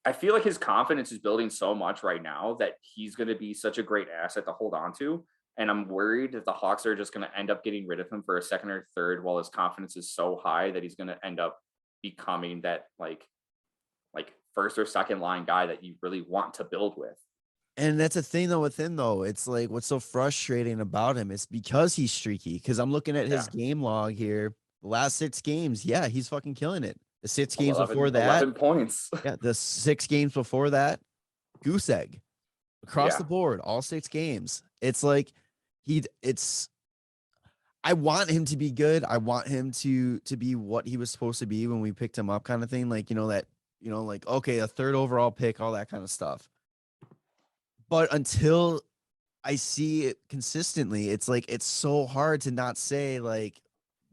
I feel like his confidence is building so much right now that he's going to be such a great asset to hold on to. And I'm worried that the Hawks are just going to end up getting rid of him for a second or third while his confidence is so high that he's going to end up becoming that like first or second line guy that you really want to build with. And that's a thing though with him though. It's like what's so frustrating about him is because he's streaky. Because I'm looking at his game log here. The last 6 games, he's fucking killing it. The 6 games before that, 11 points. Yeah, the 6 games before that, goose egg across the board, all 6 games. It's like I want him to be good. I want him to be what he was supposed to be when we picked him up, kind of thing. Like, like, okay, a 3rd overall pick, all that kind of stuff. But until I see it consistently, it's like, it's so hard to not say like,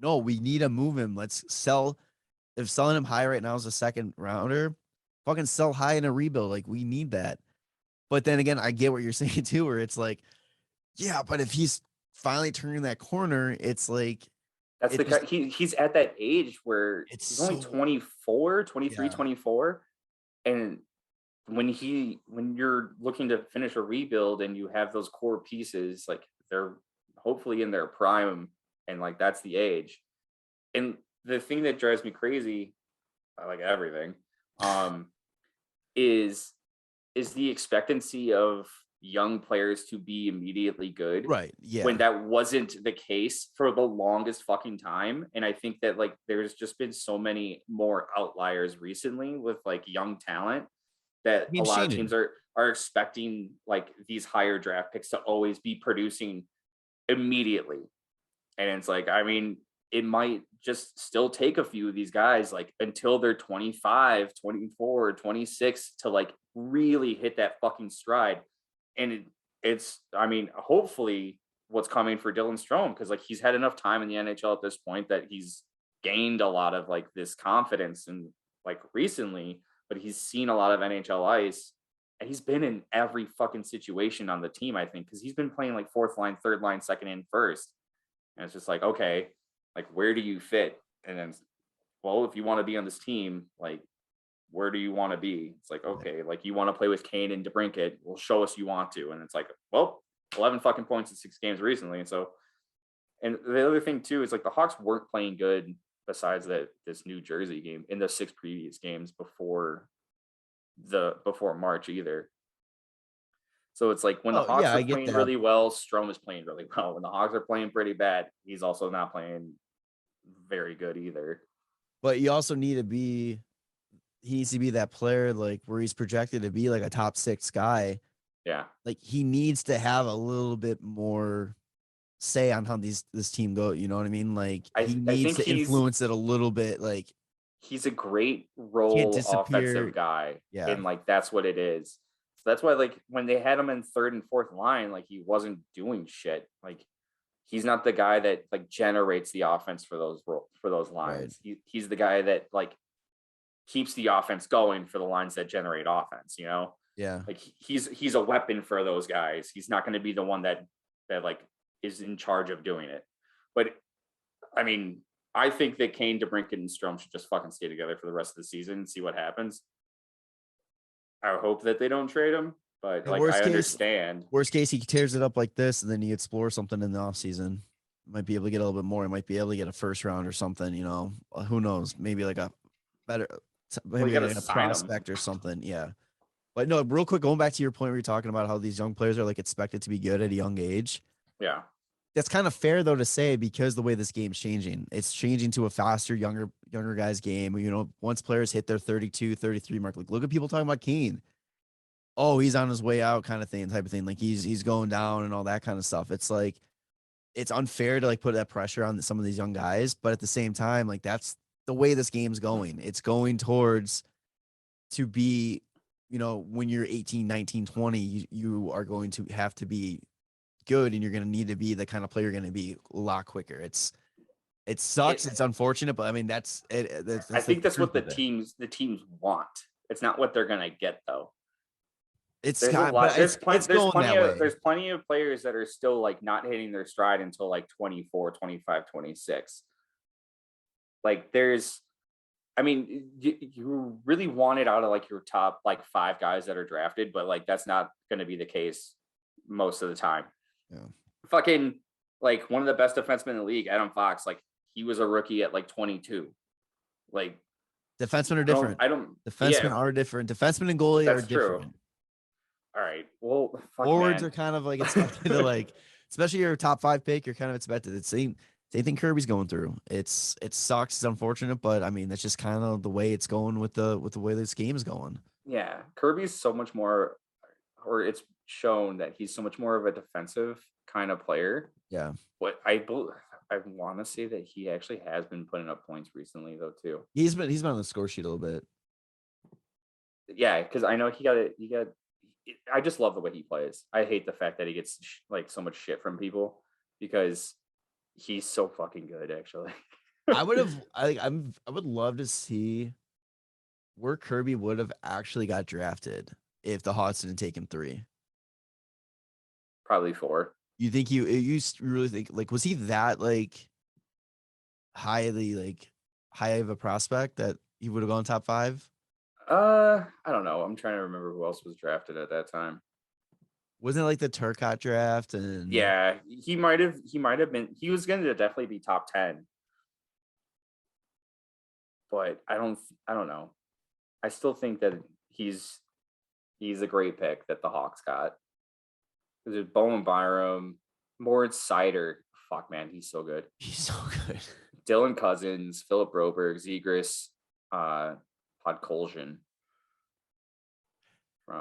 no, we need to move him. Let's sell. If selling him high right now is a 2nd rounder, fucking sell high in a rebuild. Like we need that. But then again, I get what you're saying too, where it's like, yeah, but if he's finally turning that corner, it's like, that's he's at that age where he's only 24, 23, 24. And when you're looking to finish a rebuild and you have those core pieces, like they're hopefully in their prime and like that's the age. And the thing that drives me crazy, I like everything, is the expectancy of young players to be immediately good. Right. Yeah. When that wasn't the case for the longest fucking time. And I think that like there's just been so many more outliers recently with like young talent that a lot of teams are expecting like these higher draft picks to always be producing immediately. And it's like, I mean, it might just still take a few of these guys like until they're 25, 24, 26 to like really hit that fucking stride. And it's, I mean, hopefully what's coming for Dylan Strome, because like he's had enough time in the NHL at this point that he's gained a lot of like this confidence and like recently, but he's seen a lot of NHL ice and he's been in every fucking situation on the team, I think, because he's been playing like 4th line, 3rd line, 2nd in, 1st. And it's just like, okay, like where do you fit? And then, well, if you want to be on this team, like where do you want to be? It's like, okay, like you want to play with Kane and DeBrincat, well, show us you want to. And it's like, well, 11 fucking points in 6 games recently. And so, and the other thing too is like the Hawks weren't playing good besides this New Jersey game in the 6 previous games before March either. So it's like when the Hawks are playing really well, Strome is playing really well. When the Hawks are playing pretty bad, he's also not playing very good either. But you also need to be, he needs to be that player like where he's projected to be like a top 6 guy. Yeah. Like he needs to have a little bit more say on how this team go. You know what I mean? Like he needs to influence it a little bit. Like he's a great role offensive guy. Yeah. And like, that's what it is. So that's why, like, when they had him in 3rd and 4th line, like he wasn't doing shit. Like he's not the guy that like generates the offense for those lines. Right. He's the guy that like keeps the offense going for the lines that generate offense, you know? Yeah. Like he's a weapon for those guys. He's not going to be the one that like is in charge of doing it. But I mean, I think that Kane, DeBrincat, and Strome should just fucking stay together for the rest of the season and see what happens. I hope that they don't trade him, but like I understand. Worst case, he tears it up like this, and then he explores something in the offseason. Might be able to get a little bit more. He might be able to get a first round or something. You know, who knows? Maybe like a better, maybe like a prospect or something. Yeah. But no, real quick, going back to your point where you're talking about how these young players are like expected to be good at a young age. Yeah. That's kind of fair though to say, because the way this game's changing, it's changing to a faster, younger guys game. You know, once players hit their 32, 33 mark, like look at people talking about Kane. Oh, he's on his way out kind of thing, type of thing. Like he's going down and all that kind of stuff. It's like, it's unfair to like put that pressure on some of these young guys, but at the same time, like that's the way this game's going. It's going towards to be, you know, when you're 18, 19, 20, you are going to have to be good, and you're going to need to be the kind of player you're going to be a lot quicker. It sucks. It's unfortunate, but I mean, that's it. I think that's what the teams want. It's not what they're going to get though. There's plenty of players that are still like not hitting their stride until like 24, 25, 26. Like I mean, you really want it out of like your top like 5 guys that are drafted, but like that's not going to be the case most of the time. Yeah. Fucking like one of the best defensemen in the league, Adam Fox, like he was a rookie at like 22. Like defensemen are different. Defensemen are different. Defensemen and goalie are different. True. All right. Well, forwards are kind of like expected to like, especially your top 5 pick, you're kind of expected. It's same thing Kirby's going through. It sucks. It's unfortunate, but I mean, that's just kind of the way it's going with the way this game is going. Yeah. Kirby's so much more, or it's shown that he's so much more of a defensive kind of player. Yeah. What I want to say that he actually has been putting up points recently though too. He's been on the score sheet a little bit. Yeah, because I know he got. I just love the way he plays. I hate the fact that he gets like so much shit from people because he's so fucking good. Actually, I would love to see where Kirby would have actually got drafted if the Hawks didn't take him 3. Probably 4. You think you really think like, was he that like high of a prospect that he would have gone top 5? I don't know. I'm trying to remember who else was drafted at that time. Wasn't it like the Turcotte draft? And yeah, he might have been. He was going to definitely be top 10. But I don't know. I still think that he's a great pick that the Hawks got. There's Bowen Byram, Moritz Seider. Fuck man, he's so good. He's so good. Dylan Cousins, Philip Broberg, Zegras, Podkolzin.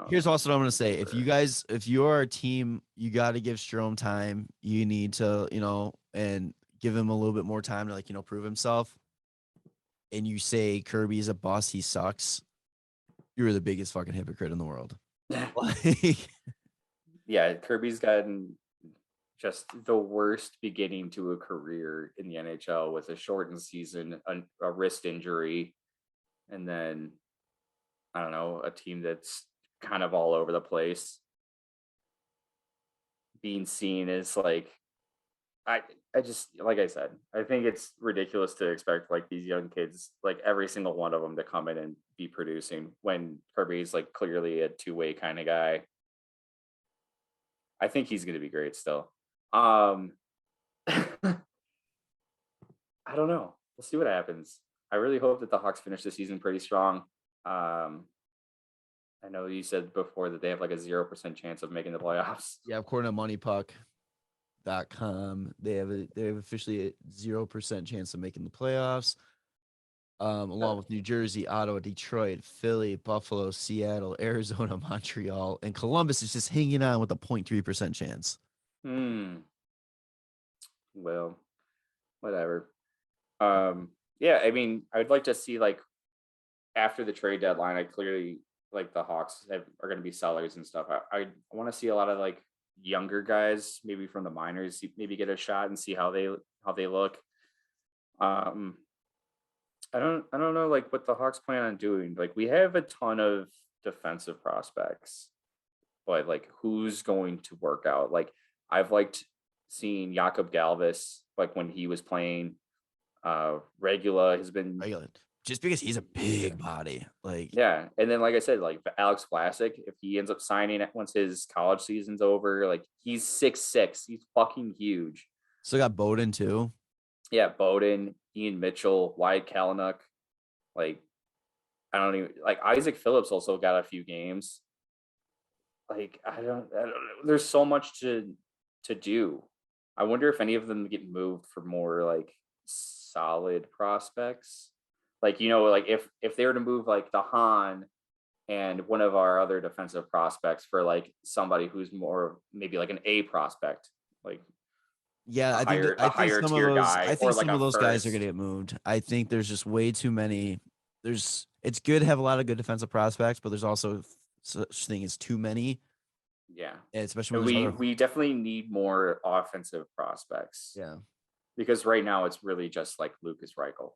Here's also what I'm going to say. If you're a team, you got to give Strome time. You need to, and give him a little bit more time to prove himself. And you say Kirby's a bust, he sucks. You're the biggest fucking hypocrite in the world. Yeah, Kirby's gotten just the worst beginning to a career in the NHL with a shortened season, a wrist injury, and then I don't know, a team that's kind of all over the place. Being seen as like, I just, like I said, I think it's ridiculous to expect like these young kids, like every single one of them, to come in and be producing when Kirby's like clearly a two-way kind of guy. I think he's going to be great still. I don't know. We'll see what happens. I really hope that the Hawks finish the season pretty strong. I know you said before that they have like a 0% chance of making the playoffs. Yeah, according to moneypuck.com, they have officially a 0% chance of making the playoffs. Along with New Jersey, Ottawa, Detroit, Philly, Buffalo, Seattle, Arizona, Montreal, and Columbus is just hanging on with a 0.3% chance. Well, whatever. Yeah, I mean, I'd like to see like after the trade deadline, I clearly like the Hawks are going to be sellers and stuff. I want to see a lot of like younger guys, maybe from the minors, maybe get a shot and see how they look. I don't know like what the Hawks plan on doing. Like we have a ton of defensive prospects, but like who's going to work out? Like I've liked seeing Jakob Galvis like when he was playing. Regula has been Regular. Just because he's a big body. Like, yeah, and then like I said, like Alex Vlasic, if he ends up signing it once his college season's over, like he's 6'6", he's fucking huge. still got Bowden too. Yeah, Bowden, Ian Mitchell, Wyatt Kalynuk, like I don't even like Isaac Phillips also got a few games. Like I don't know. There's so much to do. I wonder if any of them get moved for more like solid prospects. Like like if they were to move like the Han and one of our other defensive prospects for like somebody who's more maybe like an A prospect, like Yeah, a I think higher I think some of tier those guy, I or think like some a of those guys are first. gonna get moved. I think there's just way too many. It's good to have a lot of good defensive prospects, but there's also such thing as too many, Yeah, especially and when there's other. we definitely need more offensive prospects Yeah. because right now it's really just like Lucas Reichel.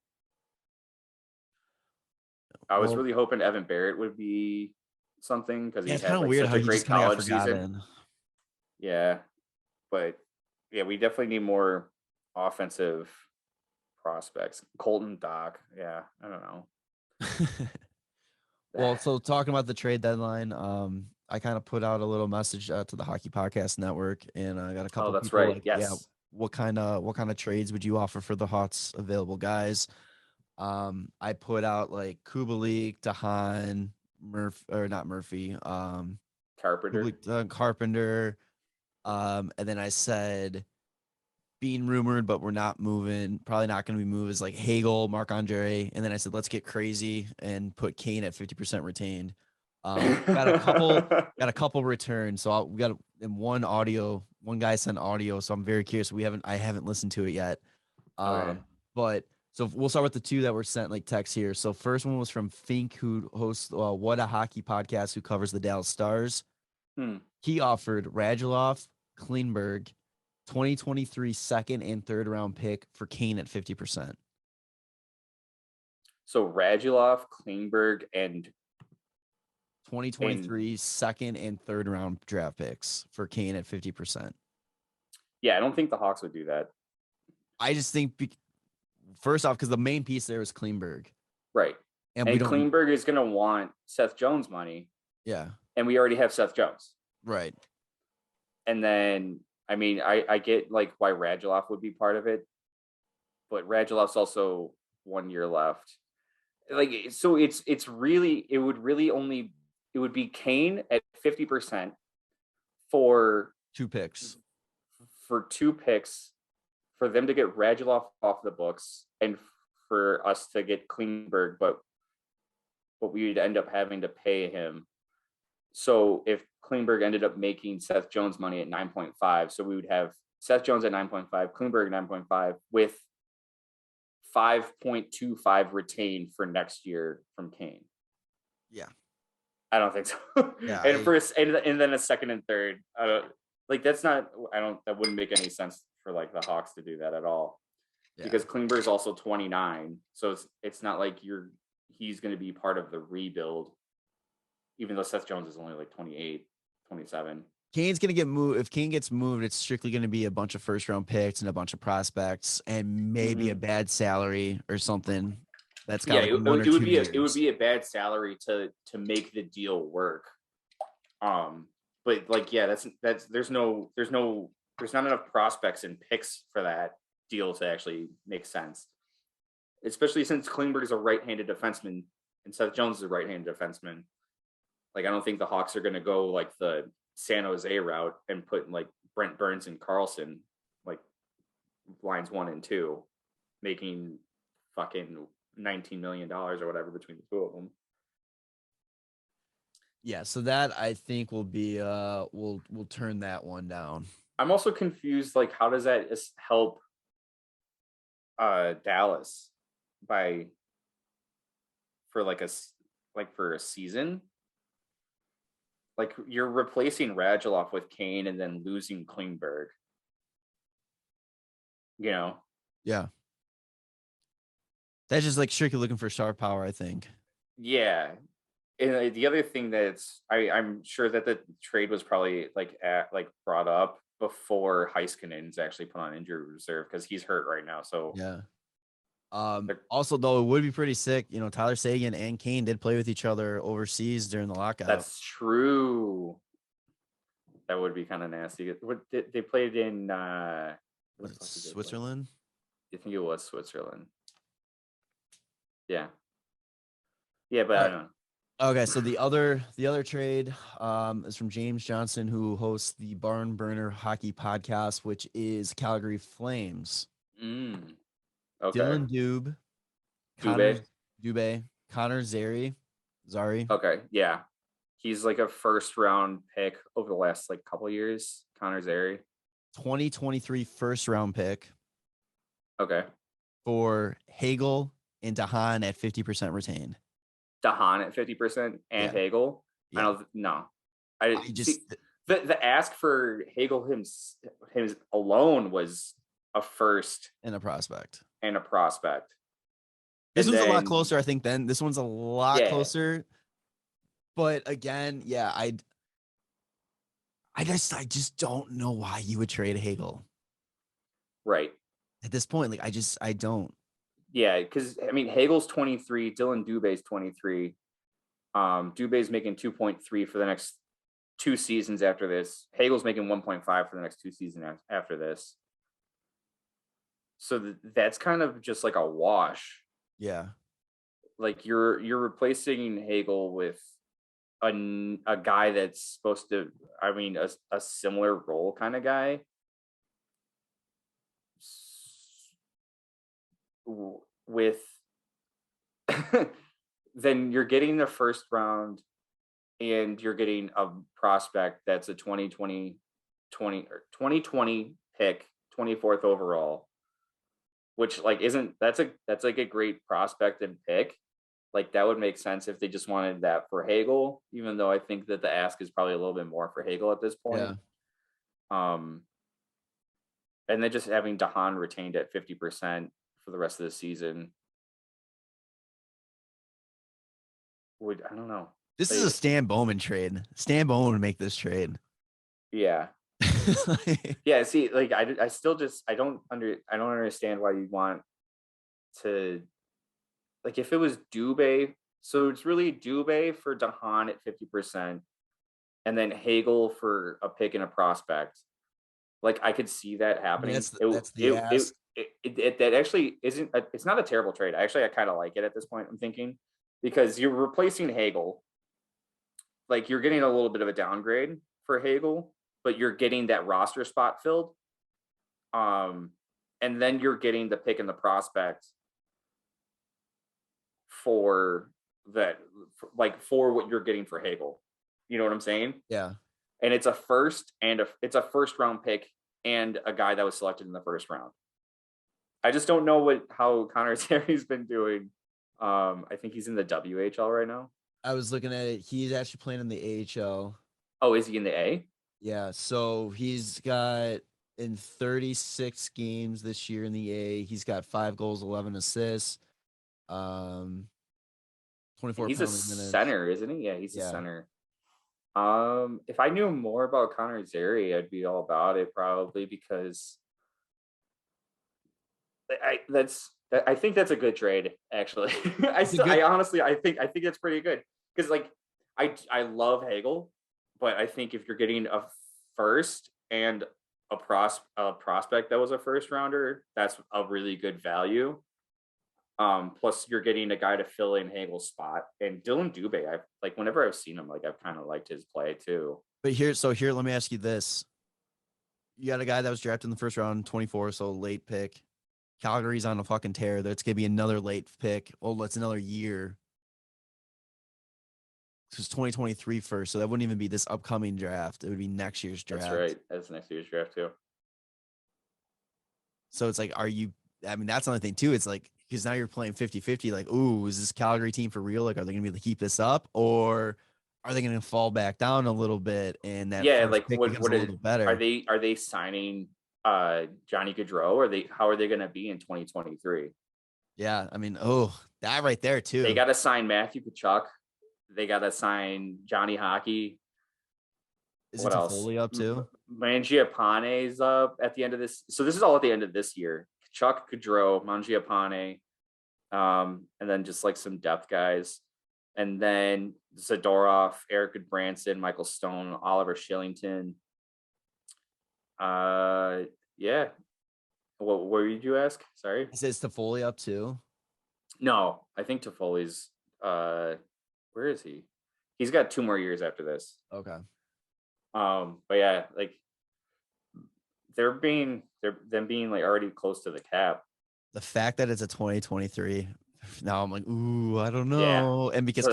I was Well, really hoping Evan Barrett would be something because yeah, he it's had kind of like weird such how a he just great kind of got college season. forgotten. Yeah, but yeah, we definitely need more offensive prospects. Colton Dock. Yeah, I don't know. Well, so talking about the trade deadline, I kind of put out a little message to the Hockey Podcast Network, and I got a Oh, couple that's people right. like, yeah, Yes. what kind of trades would you offer for the Hots available guys? I put out like Kubalik, Dahan, or not Murphy, Carpenter. Kubalik, Carpenter, and then I said being rumored, but we're not moving. Probably not going to be moved is like Hagel, Marc Andre, and then I said let's get crazy and put Kane at 50% retained. Got a couple returns. So we got in one guy sent audio. So I'm very curious. I haven't listened to it yet. Okay. But so we'll start with the two that were sent like text here. So first one was from Fink, who hosts Whatahockey podcast, who covers the Dallas Stars. Hmm. He offered Radulov, Klingberg, 2023 second and third round pick for Kane at 50%. So Radulov, Klingberg, and 2023 second and third round draft picks for Kane at 50%. yeah, I don't think the Hawks would do that. I just think first off, because the main piece there is Klingberg. Right. And And we don't. Klingberg is going to want Seth Jones money. Yeah. And we already have Seth Jones. Right. And then, I mean, I get like why Radulov would be part of it, but Radulov's also 1 year left. Like, so it would be Kane at 50% for Two picks. For 2 picks, for them to get Radulov off the books and for us to get Klingberg, but we would end up having to pay him. So if Klingberg ended up making Seth Jones money at 9.5, so we would have Seth Jones at 9.5, Klingberg 9.5 with 5.25 retained for next year from Kane. Yeah. I don't think so. Yeah. And then a second and third. That wouldn't make any sense for like the Hawks to do that at all. Yeah. Because Klingberg is also 29. So it's not like he's going to be part of the rebuild, even though Seth Jones is only like 28, 27. Kane's going to get moved. If Kane gets moved, it's strictly going to be a bunch of first round picks and a bunch of prospects and maybe a bad salary or something. That's got it would be a bad salary to make the deal work. But like, yeah, that's there's not enough prospects and picks for that deal to actually make sense. Especially since Klingberg is a right-handed defenseman and Seth Jones is a right-handed defenseman. Like, I don't think the Hawks are going to go like the San Jose route and put like Brent Burns and Carlson like lines 1 and 2, making fucking $19 million or whatever between the two of them. Yeah, so that I think will be we'll turn that one down. I'm also confused, like, how does that help Dallas for a season? Like, you're replacing Radulov with Kane and then losing Klingberg. Yeah. That's just like strictly looking for star power, I think. Yeah. And the other thing that's I'm sure that the trade was probably brought up before Heiskanen's actually put on injury reserve because he's hurt right now. So Yeah. Also, though, it would be pretty sick. Tyler Seguin and Kane did play with each other overseas during the lockout. that's true. That would be kind of nasty. What they played in? Was it Switzerland? I think it was Switzerland. Yeah. Yeah, but I don't know. Okay, so the other trade is from James Johnson, who hosts the Barn Burner Hockey Podcast, which is Calgary Flames. Okay. Dylan Dubé, Connor Zary. Okay, yeah. He's like a first round pick over the last couple of years. Connor Zary. 2023 first round pick. Okay. For Hagel and Dahan at 50% retained. Dahan at 50% and Hagel. Yeah. I don't know. I just see, the ask for Hagel him alone was a first and a prospect. This one's a lot closer, I think. Then this one's a lot closer. But again, yeah, I just don't know why you would trade Hagel. Right. At this point, I don't. Yeah, because Hagel's 23, Dylan Dubé's 23. Dubé's making 2.3 for the next 2 seasons after this. Hagel's making 1.5 for the next 2 seasons after this. So that's kind of just like a wash. Yeah. Like you're replacing Hagel with a guy that's supposed to, a similar role kind of guy. With then you're getting the first round and you're getting a prospect that's a 2020 pick, 24th overall, which that's a great prospect and pick. That would make sense if they just wanted that for Hagel, even though I think that the ask is probably a little bit more for Hagel at this point. Yeah. And then just having Dahan retained at 50% for the rest of the season I don't know. This is a Stan Bowman trade. Stan Bowman would make this trade. Yeah. Yeah. See, I still just, I don't understand why you'd want to, if it was Dubé, so it's really Dubé for Dahan at 50% and then Hagel for a pick and a prospect. I could see that happening. That's the ask. That actually isn't. It's not a terrible trade. I kind of like it at this point. I'm thinking because you're replacing Hagel. You're getting a little bit of a downgrade for Hagel, but you're getting that roster spot filled. And then you're getting the pick and the prospect for that, for what you're getting for Hagel. You know what I'm saying? Yeah. And it's a first it's a first round pick and a guy that was selected in the first round. I just don't know how Connor Zary's been doing. I think he's in the WHL right now. I was looking at it. He's actually playing in the AHL. Oh, is he in the A? Yeah. So he's got in 36 games this year in the A. He's got 5 goals, 11 assists. 24. He's a center, isn't he? Yeah, he's a center. If I knew more about Connor Zary, I'd be all about it probably because I think that's a good trade actually. I honestly think that's pretty good because I love Hagel, but I think if you're getting a first and a prospect that was a first rounder, that's a really good value. Plus you're getting a guy to fill in Hagel's spot, and Dylan Dubé. Whenever I've seen him, I've kind of liked his play too. But here, let me ask you this: you got a guy that was drafted in the first round, 24, so late pick. Calgary's on a fucking tear. That's gonna be another late pick. Oh, that's another year. This is 2023 first, so that wouldn't even be this upcoming draft. It would be next year's draft. That's right. That's next year's draft too. So it's are you? That's another thing too. It's because now you're playing 50-50. Ooh, is this Calgary team for real? Are they going to be able to keep this up, or are they going to fall back down a little bit? And that what a little better. Are they signing Johnny Gaudreau? How are they going to be in 2023? Yeah, I mean, that right there too. They got to sign Matthew Tkachuk. They got to sign Johnny Hockey. Is What it else? Toffoli up too? Mangiapane's up at the end of this. So this is all at the end of this year. Tkachuk, Gaudreau, Mangiapane, and then just like some depth guys. And then Zadorov, Eric Goodbranson, Michael Stone, Oliver Shillington. Yeah. What did you ask? Sorry. Is it Toffoli up too? No, I think Toffoli's. Where is he? He's got 2 more years after this. Okay. But yeah, like them being like already close to the cap. The fact that it's a 2023, now I'm like, ooh, I don't know. Yeah. And because So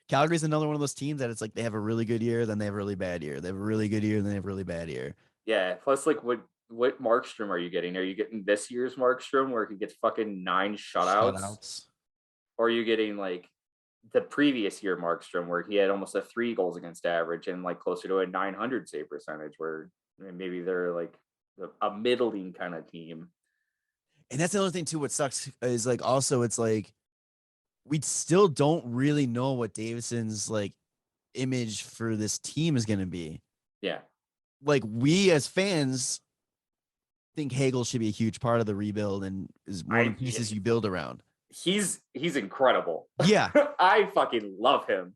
Calgary's another one of those teams that it's like they have a really good year, then they have a really bad year. They have a really good year, then they have a really bad year. Yeah. Plus, like, what Markstrom are you getting? Are you getting this year's Markstrom where he gets fucking 9 shutouts? Or are you getting like the previous year Markstrom where he had almost a 3 goals against average and like closer to a 900 save percentage where maybe they're like a middling kind of team. And that's the other thing too. What sucks is like also it's like we still don't really know what Davidson's like image for this team is going to be. Yeah. Like we as fans think Hagel should be a huge part of the rebuild and is one of the pieces you build around. He's incredible. Yeah. I fucking love him.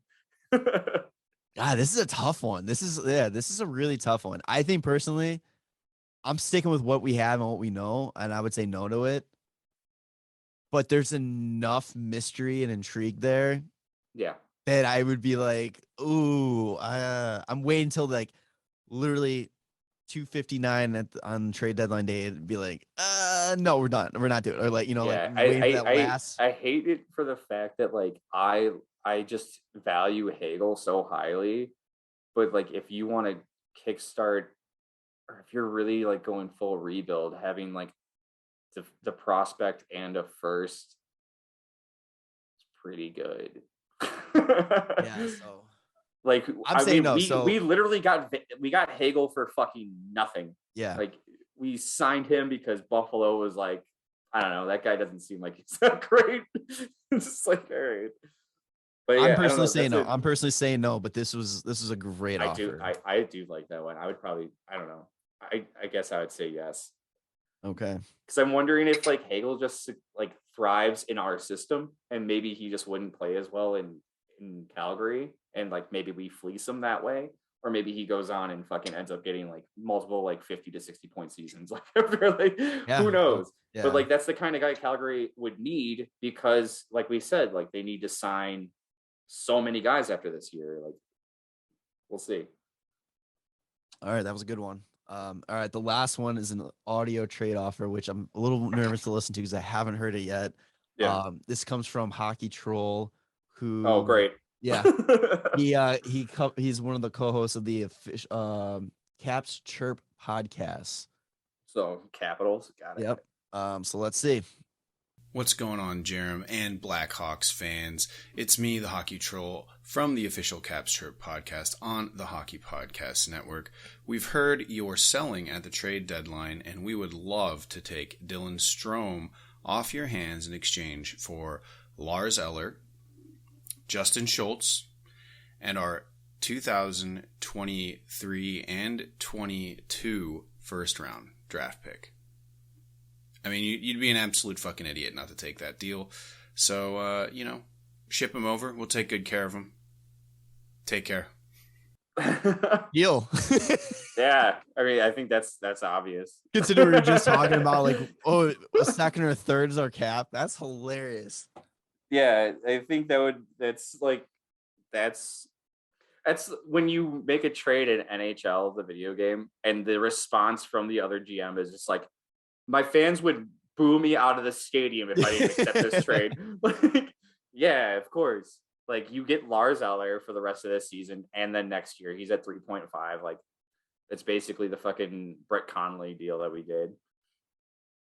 God, this is a tough one. This is a really tough one. I think personally, I'm sticking with what we have and what we know, and I would say no to it. But there's enough mystery and intrigue there. Yeah. That I would be like, ooh, I'm waiting until like literally 2:59 on trade deadline day. It'd be like, no, we're done. We're not doing it. Or like, yeah, like I hate it for the fact that like I just value Hagel so highly, but like if you want to kickstart or if you're really like going full rebuild, having like the prospect and a first is pretty good. Yeah, so like I'm saying no. We literally got Hagel for fucking nothing. Yeah, like we signed him because Buffalo was like, I don't know, that guy doesn't seem like he's that great. It's just like, all right. But yeah, I'm personally saying no. I'm personally saying no, but this was a great offer. I do like that one. I would probably, I don't know. I guess I would say yes. Okay. Because I'm wondering if like Hagel just like thrives in our system and maybe he just wouldn't play as well in Calgary and like maybe we fleece him that way. Or maybe he goes on and fucking ends up getting like multiple like 50 to 60 point seasons. Like, really, who knows? Yeah. But like that's the kind of guy Calgary would need because, like we said, like they need to sign so many guys after this year. Like, we'll see. All right, that was a good one. All right, the last one is an audio trade offer, which I'm a little nervous to listen to because I haven't heard it yet. Yeah. This comes from Hockey Troll, who. Oh, great. Yeah, he's one of the co-hosts of the official Caps Chirp podcast. So Capitals, got it. Yep. So let's see. What's going on, Jarom and Blackhawks fans? It's me, the Hockey Troll, from the official Caps Chirp podcast on the Hockey Podcast Network. We've heard you're selling at the trade deadline, and we would love to take Dylan Strome off your hands in exchange for Lars Eller, Justin Schultz, and our 2023 and 22 first round draft pick. I mean, you'd be an absolute fucking idiot not to take that deal. So, ship him over. We'll take good care of him. Take care. Deal. Yeah, I mean, I think that's obvious. Considering we're just talking about like, a second or a third is our cap. That's hilarious. Yeah, I think that's when you make a trade in NHL, the video game, and the response from the other GM is just like, my fans would boo me out of the stadium if I didn't accept this trade. Like, yeah, of course. Like, you get Lars Eller for the rest of this season, and then next year he's at 3.5. Like, it's basically the fucking Brett Connolly deal that we did.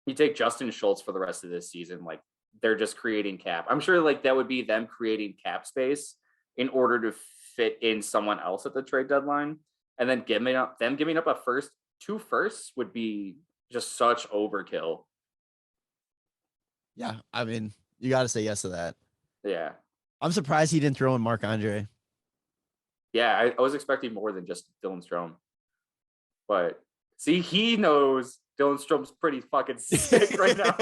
You take Justin Schultz for the rest of this season, like, they're just creating cap. I'm sure like that would be them creating cap space in order to fit in someone else at the trade deadline, and then giving up a first, 2 firsts would be just such overkill. Yeah, I mean, you got to say yes to that. Yeah. I'm surprised he didn't throw in Marc-Andre. Yeah, I was expecting more than just Dylan Strome. But see, he knows Dylan Strome's pretty fucking sick right now.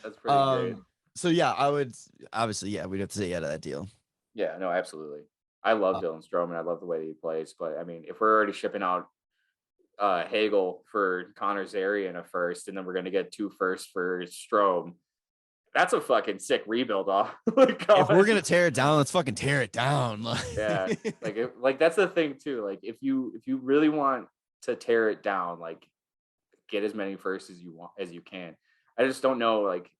That's pretty great. So yeah, I would obviously, yeah, we'd have to say yeah to that deal. Yeah, no, absolutely. I love Dylan Strome and I love the way he plays. But I mean, if we're already shipping out Hagel for Connor Zary in a first, and then we're gonna get 2 firsts for Strome, that's a fucking sick rebuild off. If we're gonna tear it down, let's fucking tear it down. Yeah, like that's the thing too. Like if you really want to tear it down, like get as many firsts as you can. I just don't know, like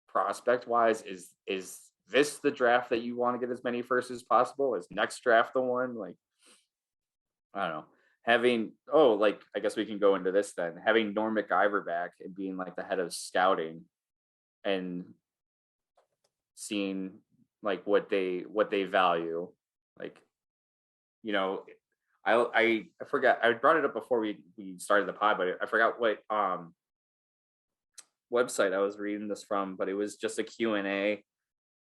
prospect wise, is this the draft that you want to get as many firsts as possible? Is next draft the one? Like I don't know. Like I guess we can go into this then. Having Norm McIver back and being like the head of scouting and seeing like what they value, like I forgot, I brought it up before we started the pod, but I forgot what website I was reading this from, but it was just a Q&A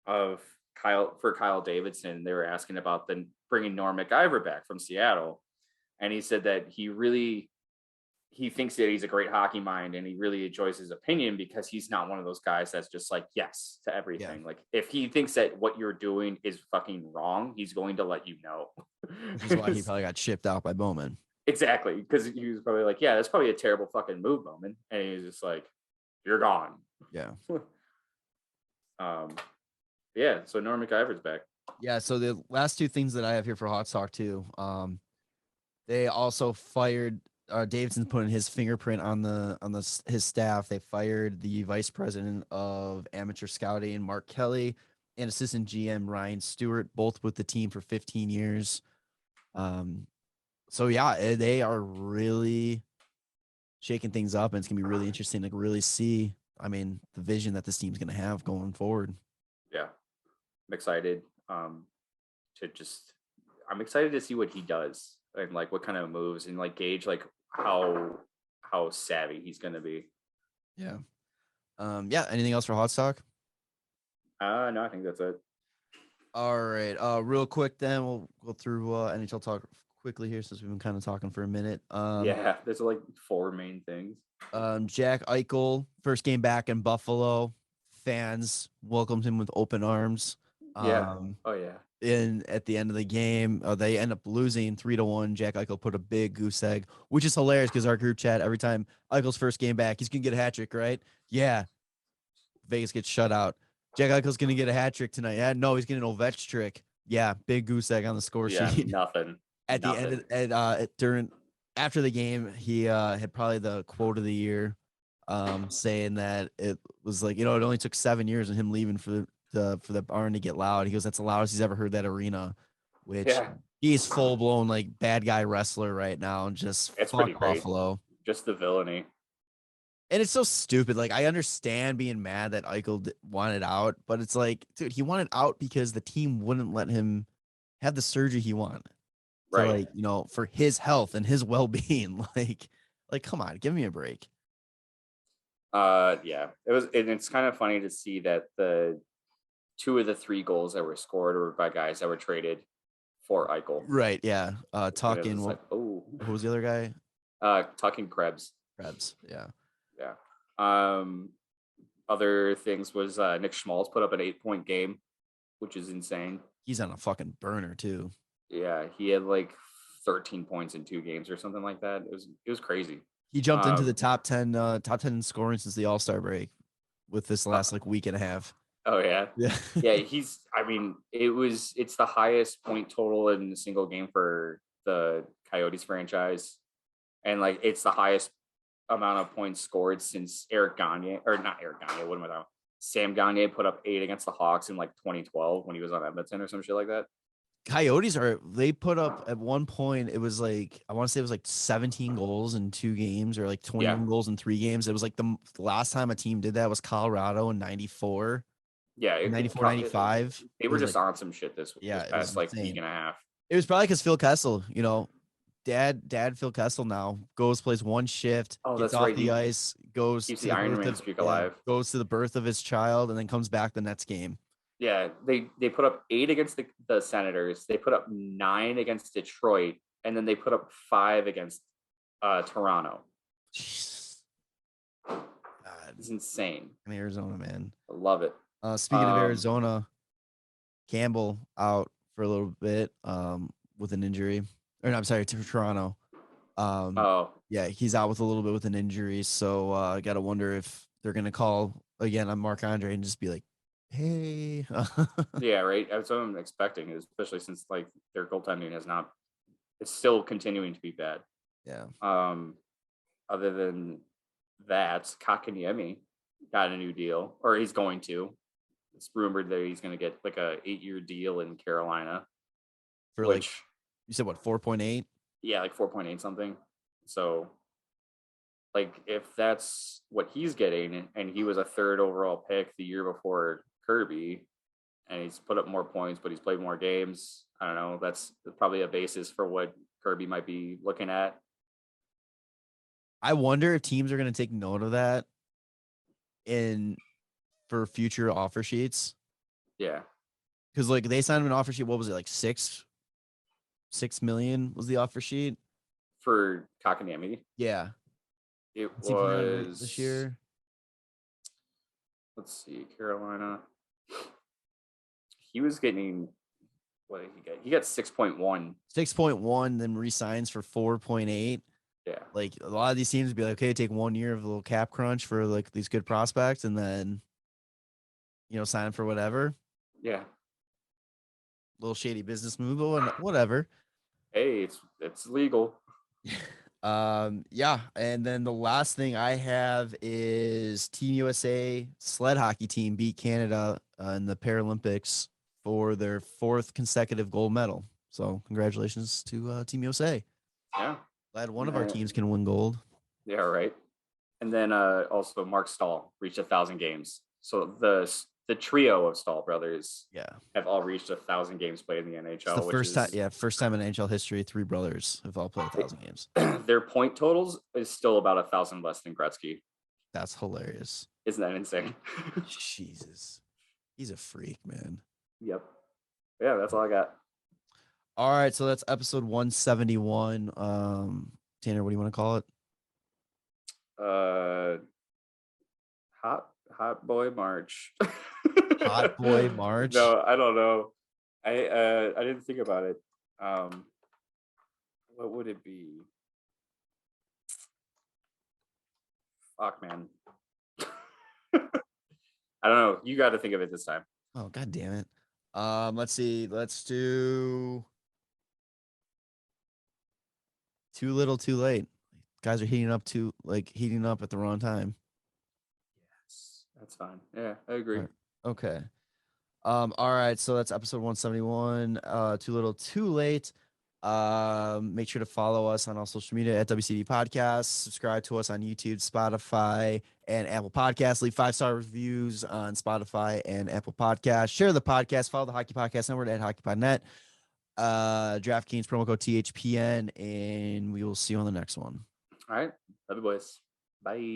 of Kyle Davidson. They were asking about bringing Norm McIver back from Seattle, and he said that he thinks that he's a great hockey mind and he really enjoys his opinion because he's not one of those guys that's just like yes to everything. Yeah. Like if he thinks that what you're doing is fucking wrong, he's going to let you know. Which is why he probably got shipped out by Bowman. Exactly. Because he was probably like, yeah, that's probably a terrible fucking move, Bowman. And he was just like, you're gone. Yeah. Yeah. So Norm McIver's back. Yeah. So the last 2 things that I have here for Hot Talk too, they also fired Davidson putting his fingerprint on his staff. They fired the vice president of amateur scouting, Mark Kelly, and assistant GM Ryan Stewart, both with the team for 15 years. So yeah, they are really shaking things up, and it's gonna be really interesting to really see, I mean, the vision that this team's gonna have going forward. Yeah, I'm excited. I'm excited to see what he does and like what kind of moves and like gauge like how savvy he's gonna be. Yeah. Yeah. Anything else for Hot Stock? No, I think that's it. All right. Real quick, then we'll go through NHL talk quickly here since we've been kind of talking for a minute. Yeah, there's like 4 main things. Jack Eichel, first game back in Buffalo. Fans welcomed him with open arms. Yeah. Oh yeah. And at the end of the game, they end up losing 3-1. Jack Eichel put a big goose egg, which is hilarious because our group chat, every time Eichel's first game back, he's going to get a hat trick, right? Yeah. Vegas gets shut out. Jack Eichel's going to get a hat trick tonight. Yeah, no, he's getting an Ovechkin trick. Yeah, big goose egg on the score sheet. Nothing. At the end, after the game, he had probably the quote of the year, saying that it was like, it only took 7 years of him leaving for the barn to get loud. He goes, that's the loudest he's ever heard that arena, which he's full blown like bad guy wrestler right now, and just fuck Buffalo. Just the villainy. And it's so stupid. Like, I understand being mad that Eichel wanted out, but it's like, dude, he wanted out because the team wouldn't let him have the surgery he wanted. Right. So, like, for his health and his well-being, like, come on, give me a break. Yeah, it's kind of funny to see that the 2 of the 3 goals that were scored were by guys that were traded for Eichel. Right. Yeah. Tuck in. Like, oh, who was the other guy? Tuck and Krebs. Yeah. Yeah. Other things was Nick Schmaltz put up an 8-point game, which is insane. He's on a fucking burner too. Yeah, he had like 13 points in 2 games or something like that. It was crazy. He jumped into the top 10 in scoring since the All-Star break with this last like week and a half. Oh yeah. Yeah. Yeah, it's the highest point total in a single game for the Coyotes franchise. And like it's the highest amount of points scored since Sam Gagner put up 8 against the Hawks in like 2012 when he was on Edmonton or some shit like that. Coyotes they put up at one point, it was like, I want to say it was like 17 goals in 2 games or like 21 goals in 3 games. It was like the last time a team did that was Colorado in 94. Yeah. 94, 95. They were just on some shit this yeah, past like week and a half. It was probably because Phil Kessel, dad Phil Kessel now plays one shift, Oh, gets that's off right. the ice, goes Keeps to the the Iron birth Man of streak alive. goes to the birth of his child, and then comes back the next game. Yeah, they put up 8 against the Senators. They put up 9 against Detroit, and then they put up 5 against Toronto. Jeez. God, It's insane. in Arizona, man. I love it. Speaking of Arizona, Campbell out for a little bit with an injury. Or no, I'm sorry, to Toronto. Yeah, he's out with a little bit with an injury. So I gotta wonder if they're gonna call again on Marc Andre and just be like, hey. Yeah, right. That's what I'm expecting, especially since like their goaltending it's still continuing to be bad. Yeah. Other than that, Kotkaniemi got a new deal, or he's going to. It's rumored that he's going to get like a 8-year deal in Carolina. For like, you said what, 4.8? Yeah, like 4.8 something. So, like, if that's what he's getting, and he was a 3rd overall pick the year before Kirby, and he's put up more points, but he's played more games. I don't know. That's probably a basis for what Kirby might be looking at. I wonder if teams are going to take note of that for future offer sheets. Yeah. Because like they signed him an offer sheet. What was it, like $6 million was the offer sheet For Kotkaniemi? Yeah. It What's he playing on was this year. Let's see, Carolina. He was getting, what did he get? He got 6.1. 6.1, then resigns for 4.8. Yeah. Like a lot of these teams would be like, okay, take 1 year of a little cap crunch for like these good prospects, and then sign for whatever. Yeah. Little shady business move, but whatever. Hey, it's legal. Yeah, and then the last thing I have is Team USA sled hockey team beat Canada in the Paralympics for their 4th consecutive gold medal. So congratulations to Team USA. Yeah. Glad one of our teams can win gold. Yeah, right. And then also Mark Stahl reached 1,000 games. So the trio of Stahl brothers have all reached 1,000 games played in the NHL. It's the first time in NHL history 3 brothers have all played 1,000 games. Their point totals is still about 1,000 less than Gretzky. That's hilarious. Isn't that insane? Jesus. He's a freak, man. Yep. Yeah, that's all I got. All right, so that's episode 171. Tanner, what do you want to call it? Hot Boy March. Hot Boy March? No, I don't know. I didn't think about it. What would it be? Fuck, man. I don't know. You got to think of it this time. Oh, god damn it. Let's see. Let's do Too Little, Too Late. Guys are heating up at the wrong time. Yes, that's fine. Yeah, I agree. Right. Okay. All right, so that's episode 171. Too Little, Too Late. Make sure to follow us on all social media at WCD Podcast. Subscribe to us on YouTube, Spotify, and Apple Podcasts. Leave 5-star reviews on Spotify and Apple Podcasts. Share the podcast. Follow the Hockey Podcast Network at HockeyPodNet. DraftKings promo code THPN, and we will see you on the next one. All right. Love you, boys. Bye.